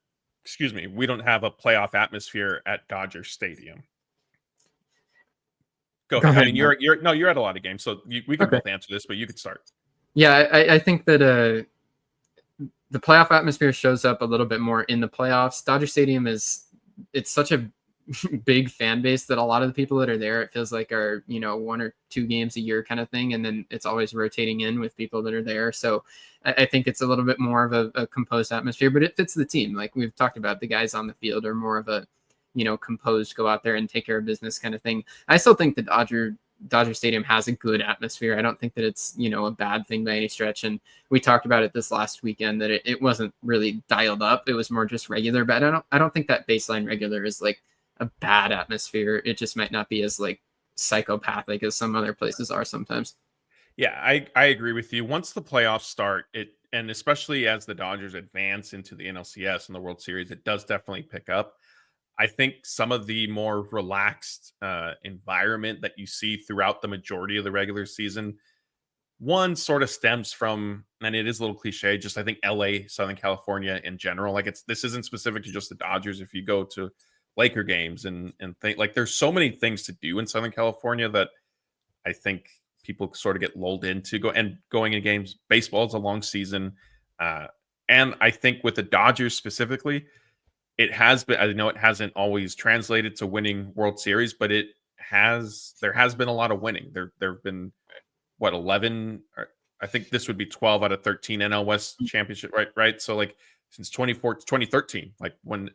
we don't have a playoff atmosphere at Dodger Stadium? Go ahead. I mean, you're at a lot of games, so we can both answer this, but you could start. Yeah, I think that the playoff atmosphere shows up a little bit more in the playoffs. Dodger Stadium it's such a big fan base that a lot of the people that are there, it feels like are, 1 or 2 games a year kind of thing. And then it's always rotating in with people that are there. So I think it's a little bit more of a composed atmosphere, but it fits the team. Like we've talked about, the guys on the field are more of a, composed, go out there and take care of business kind of thing. I still think the Dodger Stadium has a good atmosphere. I don't think that it's, a bad thing by any stretch. And we talked about it this last weekend that it wasn't really dialed up. It was more just regular, but I don't think that baseline regular is like a bad atmosphere. It just might not be as like psychopathic as some other places are sometimes. Yeah, I agree with you. Once the playoffs start, and especially as the Dodgers advance into the NLCS and the World Series, it does definitely pick up. I think some of the more relaxed environment that you see throughout the majority of the regular season, one sort of stems from, and it is a little cliche, just I think LA, Southern California in general. Like this isn't specific to just the Dodgers. If you go to Laker games and think, like, there's so many things to do in Southern California that I think people sort of get lulled into going in games. Baseball is a long season. And I think with the Dodgers specifically, it has been, I know it hasn't always translated to winning World Series, but there has been a lot of winning. There have been 11, I think this would be 12 out of 13 NL West championship, right? So like since 2013, like when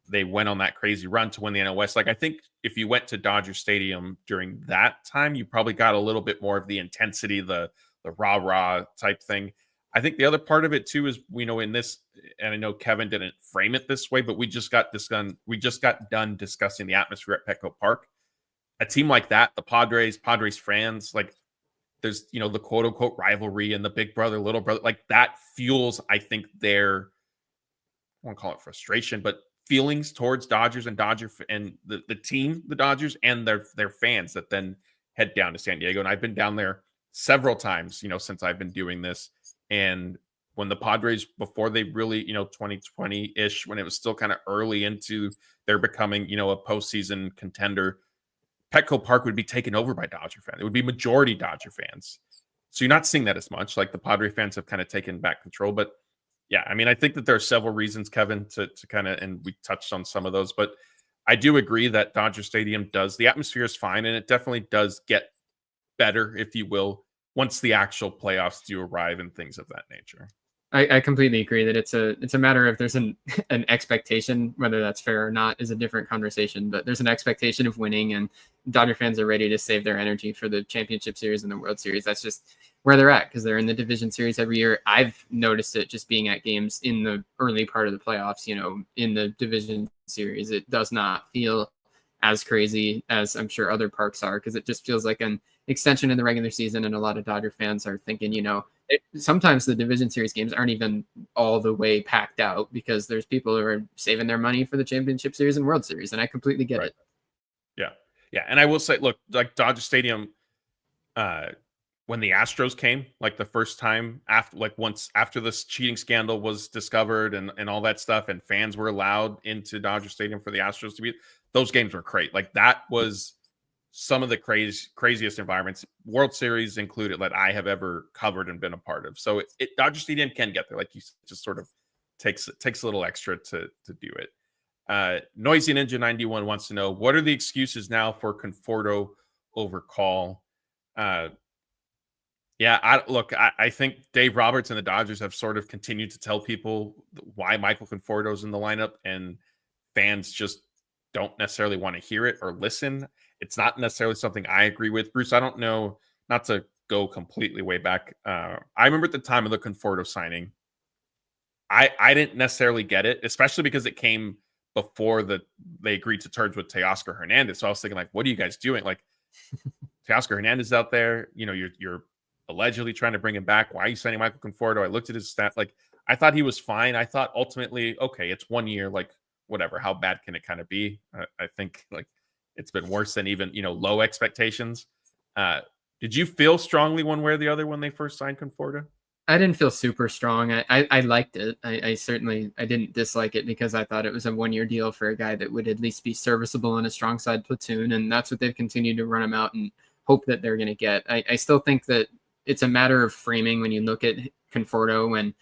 they went on that crazy run to win the NL West. Like I think if you went to Dodger Stadium during that time, you probably got a little bit more of the intensity, the rah-rah type thing. I think the other part of it too is, in this, and I know Kevin didn't frame it this way, but we just got done discussing the atmosphere at Petco Park. A team like that, the Padres fans, like there's, the quote unquote rivalry and the big brother, little brother, like that fuels, I think, their, I won't call it frustration, but feelings towards Dodgers and the team, the Dodgers, and their fans that then head down to San Diego. And I've been down there several times, since I've been doing this. And when the Padres, before they really, 2020-ish, when it was still kind of early into their becoming, a postseason contender, Petco Park would be taken over by Dodger fans. It would be majority Dodger fans. So you're not seeing that as much. Like the Padre fans have kind of taken back control. But yeah, I mean, I think that there are several reasons, Kevin, to kind of, and we touched on some of those, but I do agree that Dodger Stadium the atmosphere is fine, and it definitely does get better, if you will, once the actual playoffs do arrive and things of that nature. I completely agree that it's a matter of there's an expectation, whether that's fair or not is a different conversation, but there's an expectation of winning, and Dodger fans are ready to save their energy for the championship series and the World Series. That's just where they're at because they're in the division series every year. I've noticed it just being at games in the early part of the playoffs, in the division series. It does not feel as crazy as I'm sure other parks are because it just feels like an extension in the regular season, and a lot of Dodger fans are thinking, sometimes the division series games aren't even all the way packed out because there's people who are saving their money for the championship series and World Series, and I completely get it. Yeah, and I will say, look, like Dodger Stadium, when the Astros came, like the first time after this cheating scandal was discovered and all that stuff, and fans were allowed into Dodger Stadium for the Astros to be, those games were great. Like that was some of the craziest environments, World Series included, that I have ever covered and been a part of. So Dodger Stadium can get there, like you just sort of takes a little extra to do it. Noisy Ninja 91 wants to know, what are the excuses now for Conforto over Call? I think Dave Roberts and the Dodgers have sort of continued to tell people why Michael Conforto is in the lineup, and fans just don't necessarily want to hear it or listen. It's not necessarily something I agree with. Bruce, I don't know, not to go completely way back. I remember at the time of the Conforto signing, I didn't necessarily get it, especially because it came before they agreed to terms with Teoscar Hernandez. So I was thinking, like, what are you guys doing? Like, Teoscar Hernandez out there, you're allegedly trying to bring him back. Why are you signing Michael Conforto? I looked at his stats. Like, I thought he was fine. I thought ultimately, okay, it's 1 year. Like, whatever. How bad can it kind of be? I think like it's been worse than even, low expectations. Did you feel strongly one way or the other when they first signed Conforto? I didn't feel super strong. I liked it. I certainly didn't dislike it because I thought it was a 1 year deal for a guy that would at least be serviceable in a strong side platoon. And that's what they've continued to run him out and hope that they're going to get. I still think that it's a matter of framing when you look at Conforto, when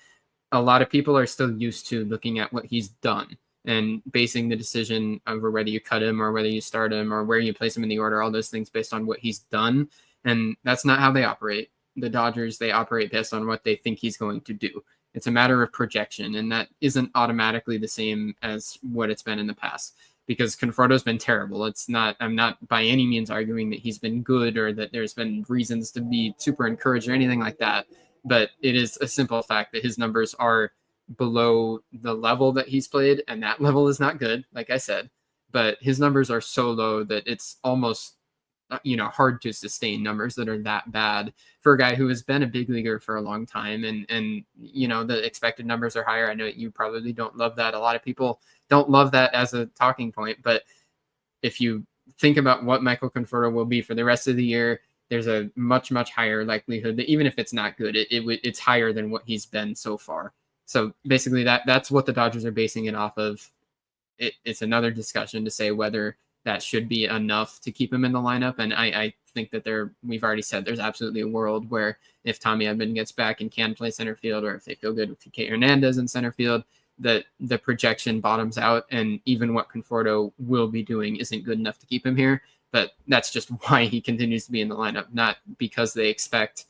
a lot of people are still used to looking at what he's done. and basing the decision over whether you cut him or whether you start him or where you place him in the order, all those things based on what he's done. And that's not how they operate. The Dodgers, they operate based on what they think he's going to do. It's a matter of projection, and that isn't automatically the same as what it's been in the past, because Conforto's been terrible. I'm not by any means arguing that he's been good or that there's been reasons to be super encouraged or anything like that. But it is a simple fact that his numbers are below the level that he's played, and that level is not good, like I said. But his numbers are so low that it's almost hard to sustain numbers that are that bad for a guy who has been a big leaguer for a long time. And the expected numbers are higher. I know you probably don't love that. A lot of people don't love that as a talking point, but if you think about what Michael Conforto will be for the rest of the year, there's a much, much higher likelihood that even if it's not good, it's higher than what he's been so far. So basically that's what the Dodgers are basing it off of. It's another discussion to say whether that should be enough to keep him in the lineup. And I think that we've already said there's absolutely a world where if Tommy Edman gets back and can play center field, or if they feel good with TK Hernandez in center field, that the projection bottoms out, and even what Conforto will be doing isn't good enough to keep him here. But that's just why he continues to be in the lineup, not because they expect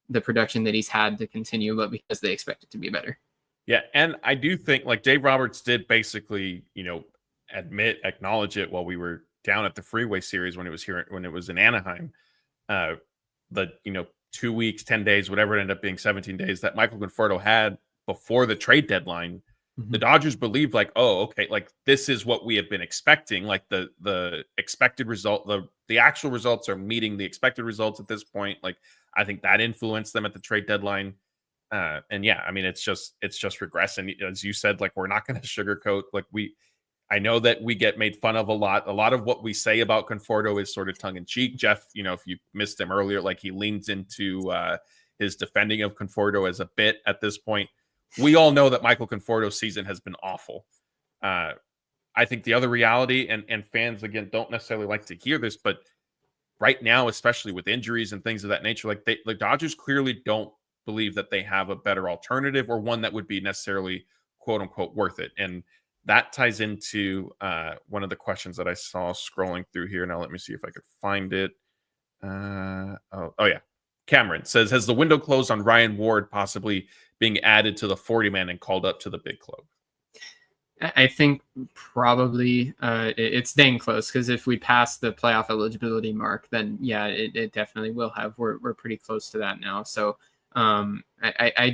the production that he's had to continue, but because they expect it to be better. Yeah, and I do think like Dave Roberts did basically, acknowledge it while we were down at the Freeway Series when it was in Anaheim. The 2 weeks, 10 days, whatever it ended up being, 17 days that Michael Conforto had before the trade deadline. Mm-hmm. The Dodgers believed like, oh, okay, like this is what we have been expecting. Like the expected result, the actual results are meeting the expected results at this point. Like I think that influenced them at the trade deadline. And yeah, I mean, it's just regressing. As you said, like we're not going to sugarcoat. Like I know that we get made fun of a lot. A lot of what we say about Conforto is sort of tongue in cheek. Jeff, if you missed him earlier, like he leans into his defending of Conforto as a bit at this point. We all know that Michael Conforto's season has been awful. I think the other reality, and fans, again, don't necessarily like to hear this, but right now, especially with injuries and things of that nature, like the Dodgers clearly don't believe that they have a better alternative or one that would be necessarily quote unquote worth it. And that ties into one of the questions that I saw scrolling through here. Now, let me see if I could find it. Oh yeah. Cameron says, has the window closed on Ryan Ward possibly being added to the 40-man and called up to the big club? I think probably it's dang close, because if we pass the playoff eligibility mark, then yeah, it definitely will have. We're pretty close to that now. So I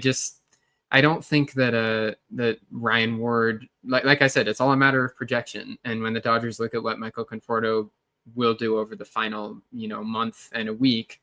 don't think that that Ryan Ward, like I said, it's all a matter of projection. And when the Dodgers look at what Michael Conforto will do over the final month and a week,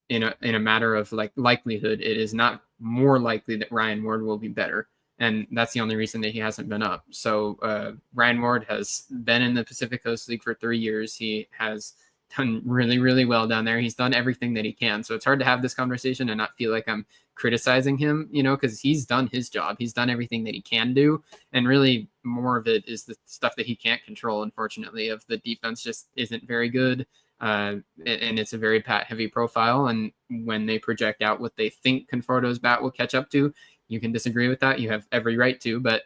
in a matter of like likelihood, it is not more likely that Ryan Ward will be better. And that's the only reason that he hasn't been up. So Ryan Ward has been in the Pacific Coast League for 3 years. He has done really, really well down there. He's done everything that he can. So it's hard to have this conversation and not feel like I'm criticizing him, because he's done his job. He's done everything that he can do. And really more of it is the stuff that he can't control, unfortunately, of the defense just isn't very good. And it's a very heavy profile. And when they project out what they think Conforto's bat will catch up to, you can disagree with that. You have every right to, but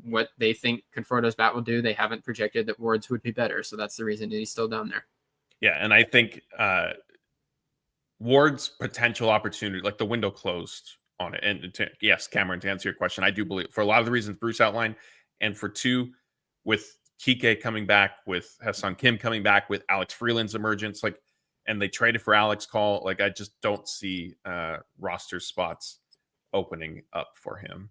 what they think Conforto's bat will do, they haven't projected that Ward's would be better. So that's the reason that he's still down there. Yeah, and I think Ward's potential opportunity, like the window closed on it. And yes, Cameron, to answer your question, I do believe for a lot of the reasons Bruce outlined, and for two, with Kike coming back, with Ha-Seong Kim coming back, with Alex Freeland's emergence, like, and they traded for Alex Call, like I just don't see roster spots opening up for him.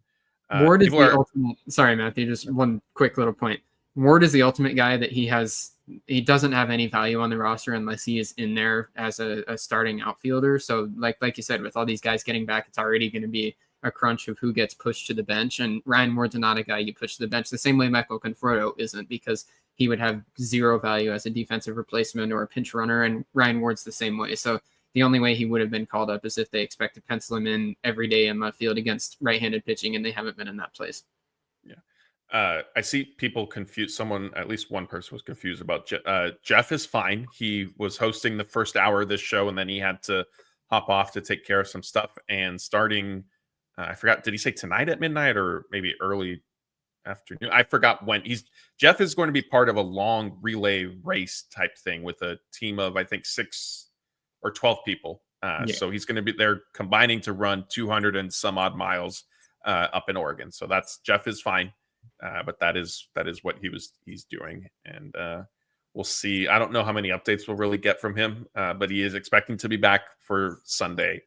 Ward is the ultimate. Sorry, Matthew, just one quick little point. Ward is the ultimate guy that he doesn't have any value on the roster unless he is in there as a starting outfielder. So like you said, with all these guys getting back, it's already going to be a crunch of who gets pushed to the bench. And Ryan Ward's not a guy you push to the bench the same way Michael Conforto isn't, because he would have zero value as a defensive replacement or a pinch runner. And Ryan Ward's the same way. So the only way he would have been called up is if they expect to pencil him in every day in left field against right-handed pitching, and they haven't been in that place. Yeah. I see people confused. At least one person was confused about Jeff is fine. He was hosting the first hour of this show, and then he had to hop off to take care of some stuff. And starting I forgot. Did he say tonight at midnight or maybe early afternoon? I forgot when. Jeff is going to be part of a long relay race type thing with a team of, I think, 6 or 12 people. So he's going to be there combining to run 200 and some odd miles up in Oregon. So Jeff is fine. But that is what he's doing. And we'll see. I don't know how many updates we'll really get from him, but he is expecting to be back for Sunday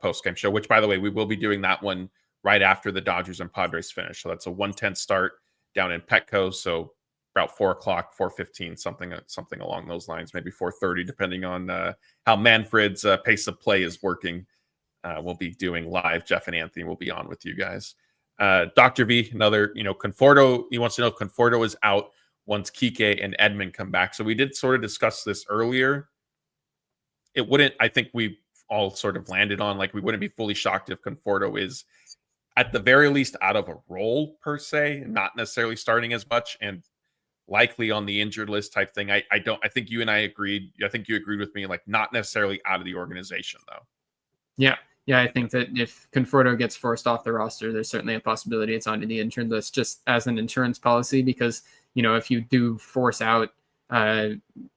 post-game show, which, by the way, we will be doing that one right after the Dodgers and Padres finish. So that's a 1:10 start down in Petco. So about 4 o'clock, 4:15, something along those lines, maybe 4:30, depending on how Manfred's pace of play is working. We'll be doing live. Jeff and Anthony will be on with you guys. Dr. V, another, Conforto, he wants to know if Conforto is out once Kike and Edman come back. So we did sort of discuss this earlier. I think we all sort of landed on, like, we wouldn't be fully shocked if Conforto is at the very least out of a role per se, not necessarily starting as much and likely on the injured list type thing. I think you and I agreed. I think you agreed with me, like, not necessarily out of the organization though. Yeah, I think that if Conforto gets forced off the roster, there's certainly a possibility it's onto the injured list just as an insurance policy, because, if you do force out,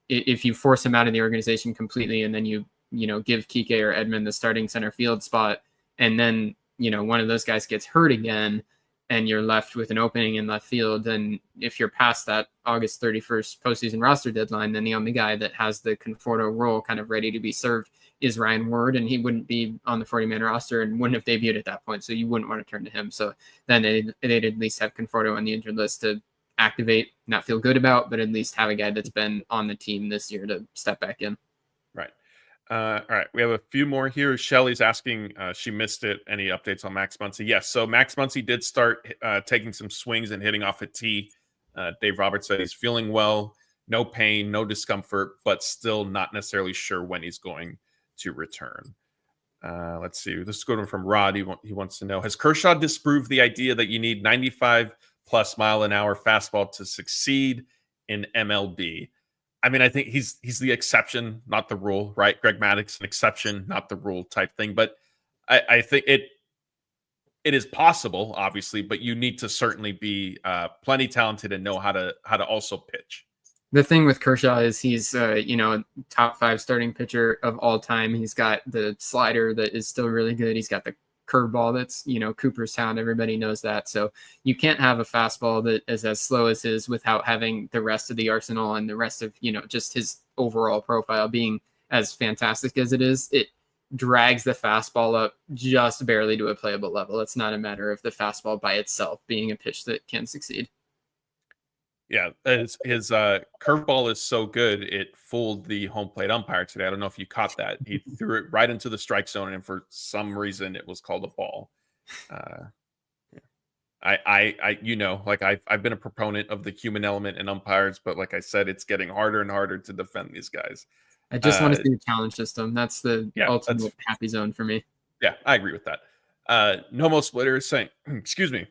if you force him out of the organization completely and then you give Kike or Edman the starting center field spot, and then, one of those guys gets hurt again and you're left with an opening in left field, then if you're past that August 31st postseason roster deadline, then the only guy that has the Conforto role kind of ready to be served is Ryan Ward, and he wouldn't be on the 40-man roster and wouldn't have debuted at that point, so you wouldn't want to turn to him. So then they'd at least have Conforto on the injured list to activate, not feel good about, but at least have a guy that's been on the team this year to step back in. Right. All right. We have a few more here. Shelly's asking, she missed it. Any updates on Max Muncy? Yes. So Max Muncy did start taking some swings and hitting off a tee. Dave Roberts said he's feeling well, no pain, no discomfort, but still not necessarily sure when he's going to return. Let's see. This is going from Rod. He wants to know, has Kershaw disproved the idea that you need 95 plus mile an hour fastball to succeed in MLB? I mean, I think he's the exception, not the rule, right? Greg Maddux, an exception, not the rule type thing. But I think it is possible, obviously, but you need to certainly be plenty talented and know how to also pitch. The thing with Kershaw is he's, top 5 starting pitcher of all time. He's got the slider that is still really good. He's got the curveball that's, Cooperstown. Everybody knows that. So you can't have a fastball that is as slow as his without having the rest of the arsenal and the rest of, just his overall profile being as fantastic as it is. It drags the fastball up just barely to a playable level. It's not a matter of the fastball by itself being a pitch that can succeed. Yeah, his curveball is so good, it fooled the home plate umpire today. I don't know if you caught that. He threw it right into the strike zone, and for some reason, it was called a ball. I've been a proponent of the human element in umpires, but like I said, it's getting harder and harder to defend these guys. I just want to see the challenge system. That's the ultimate happy zone for me. Yeah, I agree with that. Nomo Splitter is saying, excuse me,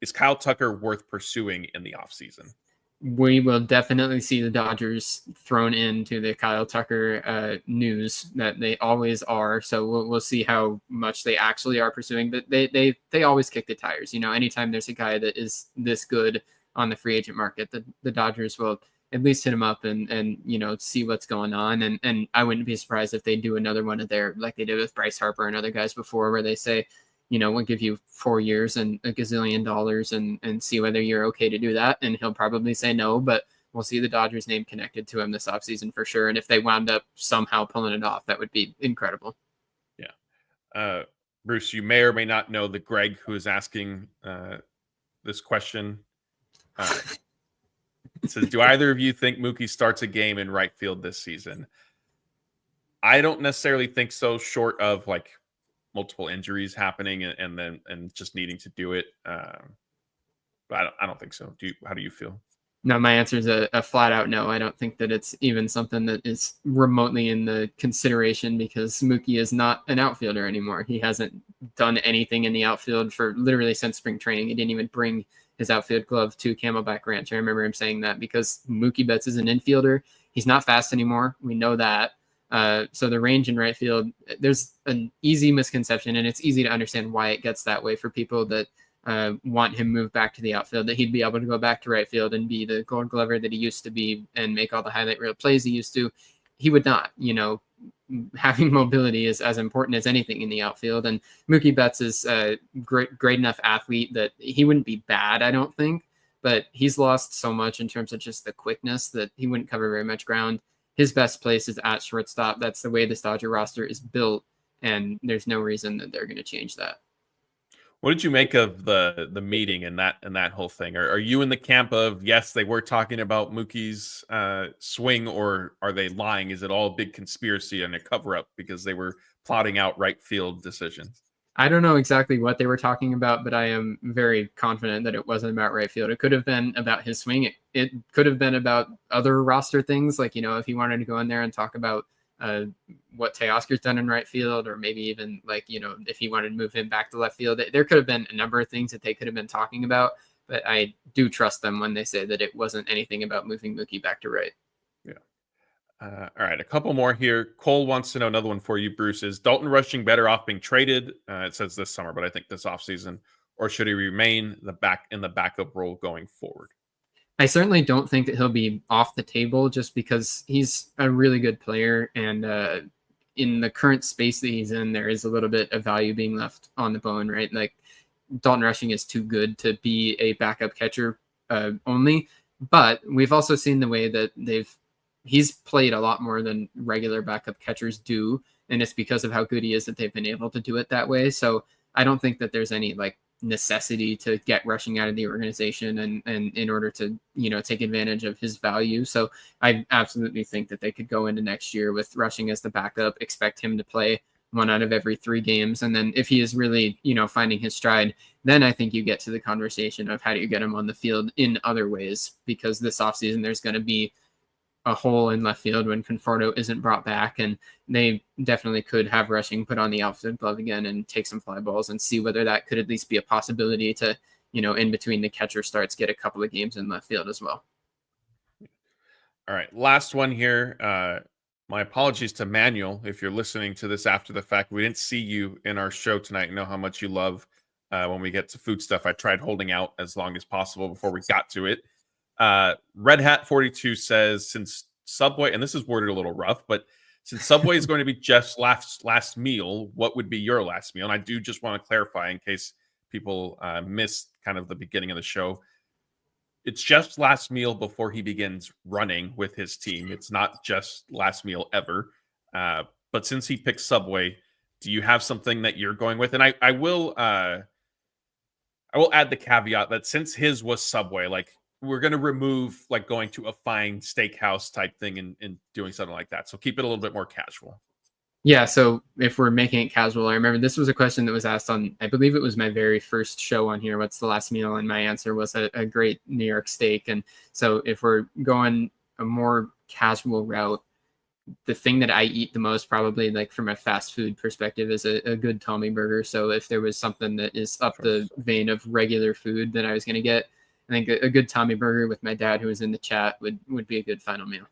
is Kyle Tucker worth pursuing in the offseason? We will definitely see the Dodgers thrown into the Kyle Tucker news that they always are. So we'll see how much they actually are pursuing. But they always kick the tires. Anytime there's a guy that is this good on the free agent market, the Dodgers will at least hit him up and see what's going on. And I wouldn't be surprised if they do another one of their, like they did with Bryce Harper and other guys before, where they say, we'll give you 4 years and $1 gazillion and see whether you're okay to do that. And he'll probably say no, but we'll see the Dodgers name connected to him this offseason for sure. And if they wound up somehow pulling it off, that would be incredible. Yeah. Bruce, you may or may not know the Greg who is asking this question. It says, do either of you think Mookie starts a game in right field this season? I don't necessarily think so, short of like multiple injuries happening and just needing to do it. But I don't think so. How do you feel? No, my answer is a flat out no. I don't think that it's even something that is remotely in the consideration, because Mookie is not an outfielder anymore. He hasn't done anything in the outfield for literally since spring training. He didn't even bring his outfield glove to Camelback Ranch. I remember him saying that, because Mookie Betts is an infielder. He's not fast anymore. We know that. So the range in right field, there's an easy misconception, and it's easy to understand why it gets that way for people that want him moved back to the outfield, that he'd be able to go back to right field and be the Gold Glover that he used to be and make all the highlight reel plays he used to. He would not. Having mobility is as important as anything in the outfield, and Mookie Betts is a great enough athlete that he wouldn't be bad, I don't think, but he's lost so much in terms of just the quickness that he wouldn't cover very much ground. His best place is at shortstop. That's the way this Dodger roster is built, and there's no reason that they're going to change that. What did you make of the meeting and that whole thing? Are you in the camp of, yes, they were talking about Mookie's swing, or are they lying? Is it all a big conspiracy and a cover-up because they were plotting out right field decisions? I don't know exactly what they were talking about, but I am very confident that it wasn't about right field. It could have been about his swing. It could have been about other roster things, like, if he wanted to go in there and talk about what Teoscar's done in right field, or maybe even if he wanted to move him back to left field. There could have been a number of things that they could have been talking about, but I do trust them when they say that it wasn't anything about moving Mookie back to right. Yeah. All right, a couple more here. Cole wants to know, another one for you, Bruce. Is Dalton Rushing better off being traded? It says this summer, but I think this offseason, or should he remain in the backup role going forward? I certainly don't think that he'll be off the table, just because he's a really good player, and in the current space that he's in, there is a little bit of value being left on the bone, right? Like, Dalton Rushing is too good to be a backup catcher only, but we've also seen the way that he's played a lot more than regular backup catchers do, and it's because of how good he is that they've been able to do it that way. So I don't think that there's any necessity to get Rushing out of the organization and in order to take advantage of his value. So I absolutely think that they could go into next year with Rushing as the backup, expect him to play 1 out of every 3 games, and then if he is really finding his stride, then I think you get to the conversation of how do you get him on the field in other ways, because this offseason there's going to be a hole in left field when Conforto isn't brought back, and they definitely could have Rushing put on the outfield glove again and take some fly balls and see whether that could at least be a possibility to, in between the catcher starts, get a couple of games in left field as well. All right, last one here. My apologies to Manuel if you're listening to this after the fact. We didn't see you in our show tonight. I know how much you love when we get to food stuff. I tried holding out as long as possible before we got to it. Red Hat 42 says, since Subway, and this is worded a little rough, but since Subway is going to be Jeff's last meal, what would be your last meal? And I do just want to clarify in case people missed kind of the beginning of the show. It's Jeff's last meal before he begins running with his team. It's not just last meal ever. But since he picked Subway, do you have something that you're going with? And I will add the caveat that since his was Subway, we're going to remove going to a fine steakhouse type thing and doing something like that. So keep it a little bit more casual. Yeah. So if we're making it casual, I remember this was a question that was asked on, I believe it was my very first show on here. What's the last meal? And my answer was a great New York steak. And so if we're going a more casual route, the thing that I eat the most, probably from a fast food perspective, is a good Tommy burger. So if there was something that is up the vein of regular food that I was going to get, I think a good Tommy burger with my dad, who was in the chat, would be a good final meal.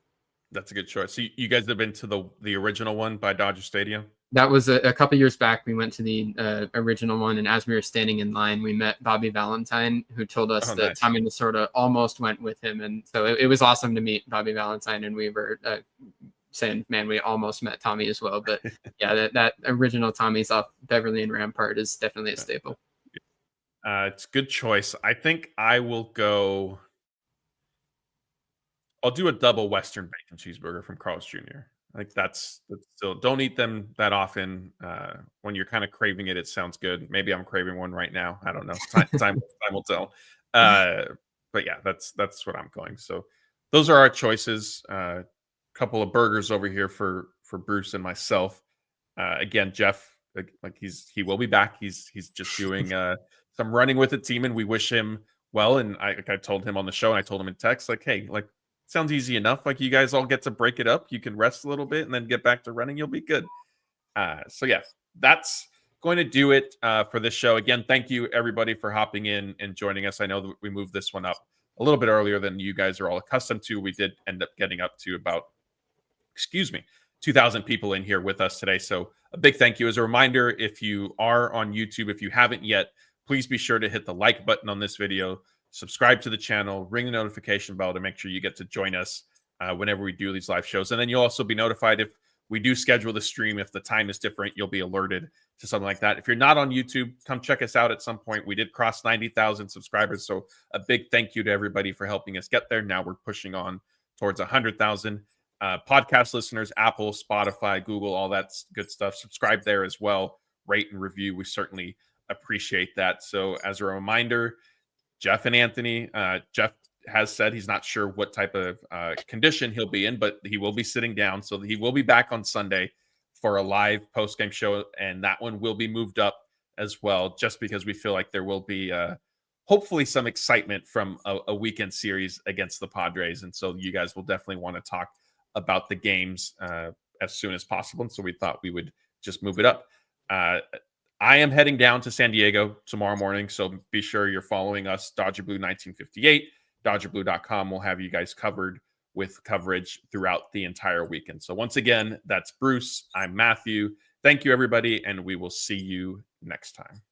That's a good choice. So you guys have been to the original one by Dodger Stadium? That was a couple years back. We went to the original one, and as we were standing in line, we met Bobby Valentine, who told us that nice. Tommy Lasorda almost went with him. And so it was awesome to meet Bobby Valentine, and we were saying, man, we almost met Tommy as well. But yeah, that original Tommy's off Beverly and Rampart is definitely a staple. It's a good choice. I think I will go. I'll do a double Western bacon cheeseburger from Carl's Jr. I think that's still, don't eat them that often. When you're kind of craving it, it sounds good. Maybe I'm craving one right now. I don't know. Time will tell. But yeah, that's what I'm going. So those are our choices. Couple of burgers over here for Bruce and myself. Again, Jeff, he will be back. He's just doing some running with the team, and we wish him well. And I told him on the show, and I told him in text, hey, sounds easy enough. You guys all get to break it up. You can rest a little bit and then get back to running. You'll be good. So yeah, that's going to do it for this show. Again, thank you everybody for hopping in and joining us. I know that we moved this one up a little bit earlier than you guys are all accustomed to. We did end up getting up to about 2,000 people in here with us today. So a big thank you. As a reminder, if you are on YouTube, if you haven't yet, please be sure to hit the like button on this video, subscribe to the channel, ring the notification bell to make sure you get to join us whenever we do these live shows. And then you'll also be notified if we do schedule the stream. If the time is different, you'll be alerted to something like that. If you're not on YouTube, come check us out at some point. We did cross 90,000 subscribers. So a big thank you to everybody for helping us get there. Now we're pushing on towards 100,000. Podcast listeners, Apple, Spotify, Google, all that good stuff. Subscribe there as well. Rate and review. We certainly appreciate that. So as a reminder, Jeff and Anthony, Jeff has said he's not sure what type of condition he'll be in, but he will be sitting down. So he will be back on Sunday for a live post-game show. And that one will be moved up as well, just because we feel like there will be hopefully some excitement from a weekend series against the Padres. And so you guys will definitely want to talk about the games as soon as possible. And so we thought we would just move it up. I am heading down to San Diego tomorrow morning, so be sure you're following us, Dodger Blue 1958. DodgerBlue.com will have you guys covered with coverage throughout the entire weekend. So once again, that's Bruce. I'm Matthew. Thank you, everybody, and we will see you next time.